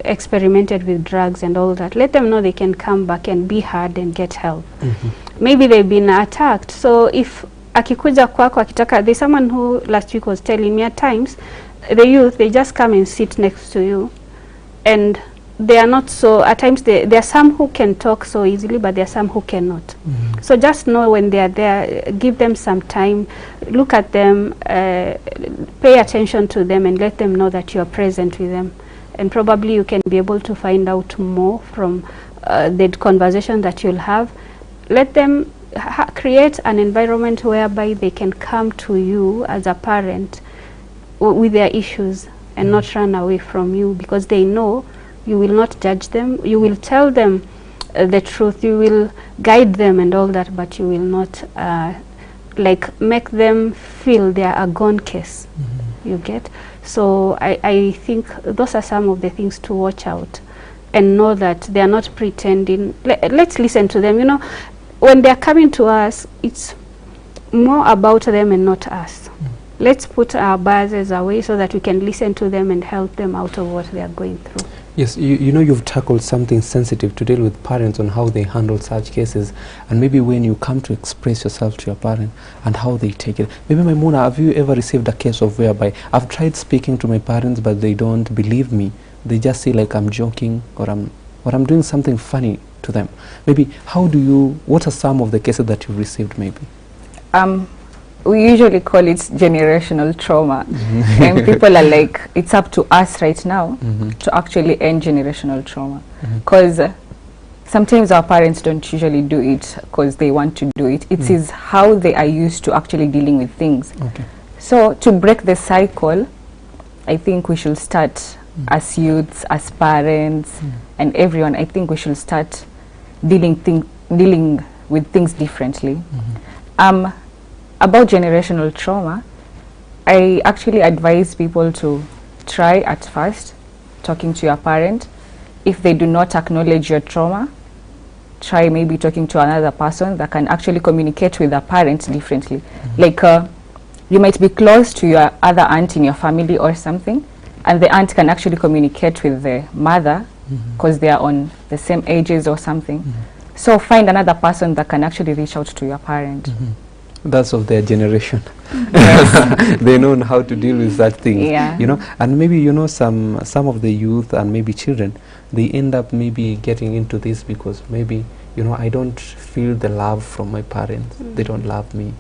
experimented with drugs and all that. Let them know they can come back and be heard and get help. Maybe they've been attacked. So if akikuja kwako akitaka, there's someone who last week was telling me at times the youth, they just come and sit next to you, and they are not so, at times there are some who can talk so easily, but there are some who cannot. So just know when they are there, give them some time, look at them, pay attention to them, and let them know that you are present with them. And probably you can be able to find out more from the conversation that you'll have. Let them create an environment whereby they can come to you as a parent with their issues and not run away from you, because they know you will not judge them. You will tell them the truth. You will guide them and all that, but you will not like make them feel they are a gone case. You get? So I think those are some of the things to watch out, and know that they are not pretending. Let's listen to them. You know, when they are coming to us, it's more about them and not us. Let's put our biases away so that we can listen to them and help them out of what they are going through. Yes, you know, you've tackled something sensitive to deal with parents on how they handle such cases, and maybe when you come to express yourself to your parent and how they take it. Maybe Maimuna, have you ever received a case of whereby I've tried speaking to my parents but they don't believe me? They just say like I'm joking, or I'm doing something funny to them. Maybe what are some of the cases that you've received maybe? We usually call it generational trauma. And people are like, it's up to us right now to actually end generational trauma. Because sometimes our parents don't usually do it because they want to do it. It is how they are used to actually dealing with things. So to break the cycle, I think we should start as youths, as parents, and everyone. I think we should start dealing with things differently. About generational trauma, I actually advise people to try at first talking to your parent. If they do not acknowledge your trauma, try maybe talking to another person that can actually communicate with the parent differently. Like you might be close to your other aunt in your family or something, and the aunt can actually communicate with the mother because they are on the same ages or something. So find another person that can actually reach out to your parent. That's of their generation. They know how to deal with that thing. You know, and maybe, you know, some of the youth and maybe children, they end up maybe getting into this because maybe, you know, I don't feel the love from my parents. They don't love me.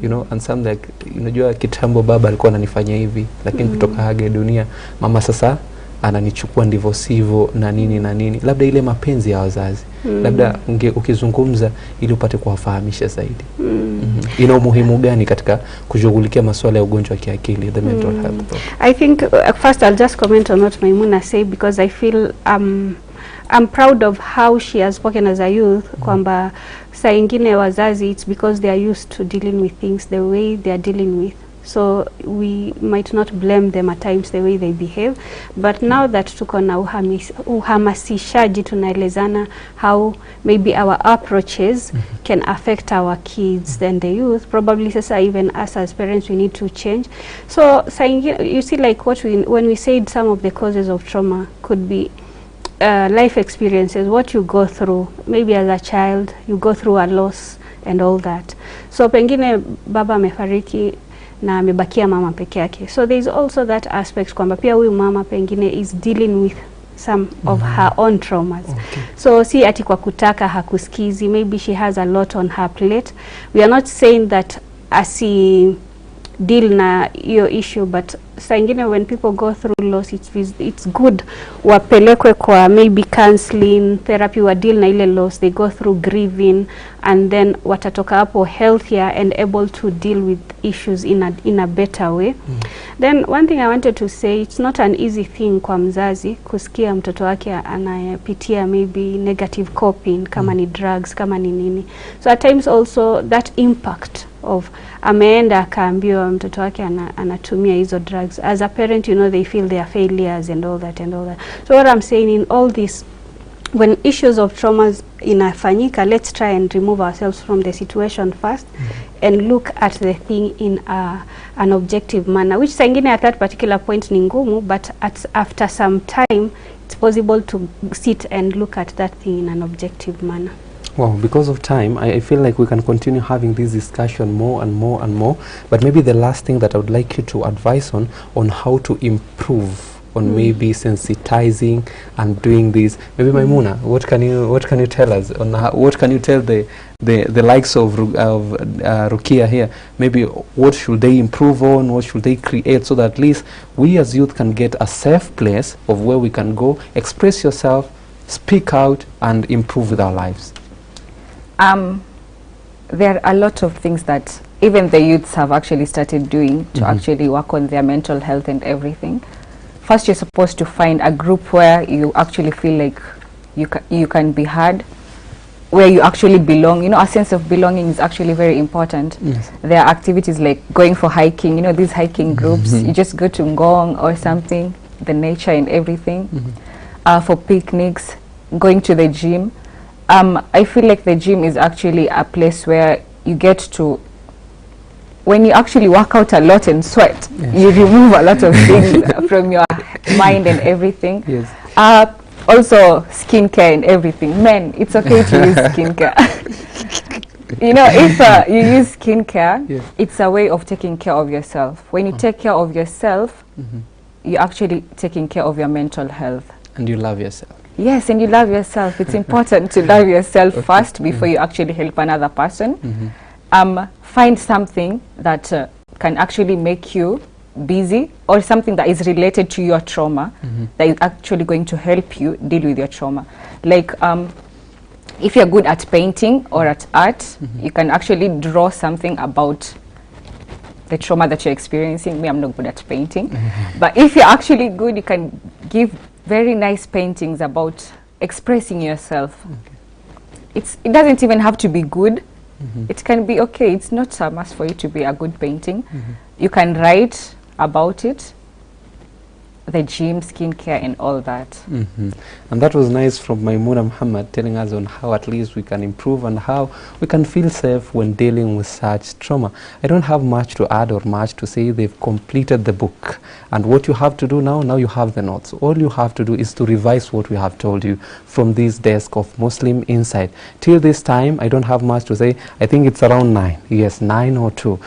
You know, and some like, unajua kitambo baba alikuwa ananifanya hivi, lakini kutoka hage dunia mama sasa ananichukua ndivyo sivyo na nini na nini. Labda ile mapenzi ya wazazi. Labda ukizungumza ili upate kuwafahamisha zaidi. Ina umuhimu gani katika kushughulikia masuala ya ugonjwa wa kiakili, the mental health problem? I think first I'll just comment on what Maimuna said, because I feel I'm proud of how she has spoken as a youth. Kwamba saa ingine wazazi, it's because they are used to dealing with things the way they are dealing with. So we might not blame them at times the way they behave, but now that tuko na uhamasishaji, tunaelezana how maybe our approaches can affect our kids and the youth, probably sasa even us as parents we need to change. So you see, like when we said some of the causes of trauma could be life experiences, what you go through, maybe as a child you go through a loss and all that. So pengine baba amefariki na amebakia mama peke yake. So there is also that aspect kwamba pia huyu mama pengine is dealing with some of her own traumas. So si ati kwa kutaka hakusikizi, maybe she has a lot on her plate. We are not saying that deal na hiyo issue, but saa ingine when people go through loss, it's good wapelekwe kwa maybe counseling therapy, wa deal na ile loss, they go through grieving, and then watatoka hapo healthier and able to deal with issues in a better way. Then one thing I wanted to say, it's not an easy thing kwa mzazi kusikia mtoto wake anapitia maybe negative coping, kama ni drugs, kama ni nini. So at times also that impact of ameenda akaambiwa mtoto wake anatumia hizo drugs, as a parent, you know, they feel they are failures and all that. So what I'm saying in all this, when issues of traumas inafanyika, let's try and remove ourselves from the situation first and look at the thing in an objective manner, which sangine at that particular point ni ngumu, but after some time it's possible to sit and look at that thing in an objective manner. Well, because of time, I feel like we can continue having this discussion more and more and more, but maybe the last thing that I would like you to advise on how to improve on maybe sensitizing and doing this. Maybe Maimuna, what can you tell us on what can you tell the likes of Rukia here? Maybe what should they improve on, what should they create, so that at least we as youth can get a safe place of where we can go, express yourself, speak out, and improve with our lives. There are a lot of things that even the youths have actually started doing to actually work on their mental health and everything. First, you're supposed to find a group where you actually feel like you can be heard, where you actually belong. You know, a sense of belonging is actually very important. Yes. There are activities like going for hiking, you know, these hiking groups. You just go to Ngong or something, the nature and everything. For picnics, going to the gym. I feel like the gym is actually a place where you get to, when you actually work out a lot and sweat, you remove a lot of things from your mind and everything. Yes. Also skincare and everything. Men, it's okay to use skincare. You know, if you use skincare, it's a way of taking care of yourself. When you take care of yourself, you're actually taking care of your mental health. And you love yourself. Yes, and you love yourself. It's important to love yourself first before you actually help another person. Find something that can actually make you busy, or something that is related to your trauma, that is actually going to help you deal with your trauma. Like if you're good at painting or at art, you can actually draw something about the trauma that you're experiencing. Me, I'm not good at painting. But if you're actually good, you can give very nice paintings about expressing yourself. It doesn't even have to be good. It can be okay. It's not a must for you to be a good painting. You can write about it, the gym, skincare, and all that. And that was nice from Maimuna Muhammad, telling us on how at least we can improve and how we can feel safe when dealing with such trauma. I don't have much to add or much to say. They've completed the book, and what you have to do now you have the notes. All you have to do is to revise what we have told you from this desk of Muslim Insight. Till this time, I don't have much to say. I think it's around 9. Yes, 9 or 2.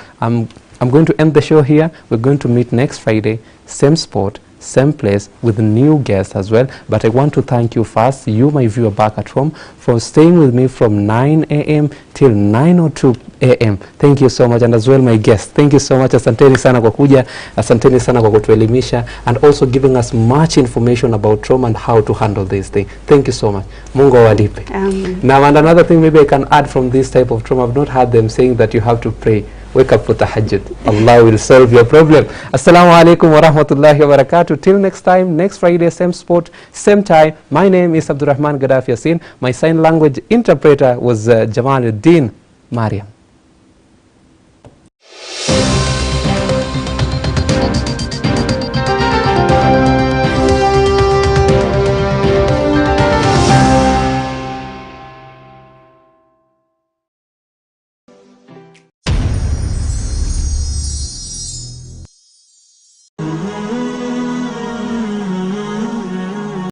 I'm going to end the show here. We're going to meet next Friday, same spot, same place, with a new guest as well. But I want to thank you first, you my viewer back at home, for staying with me from 9 a.m. till 9:02 a.m. Thank you so much, and as well my guest. Thank you so much. Asanteni sana kwa kuja, asanteni sana kwa kutuelimisha, and also giving us much information about trauma and how to handle this thing. Thank you so much. Mungu awalipe. Now, and another thing maybe I can add from this type of trauma, I've not heard them saying that you have to pray. Wake up for tahajjud. Allah will solve your problem. Assalamu alaikum wa rahmatullahi wa barakatuh. Till next time, next Friday, same spot, same time. My name is Abdurrahman Gadaffi Yassin. My sign language interpreter was Jamaluddin Mariam.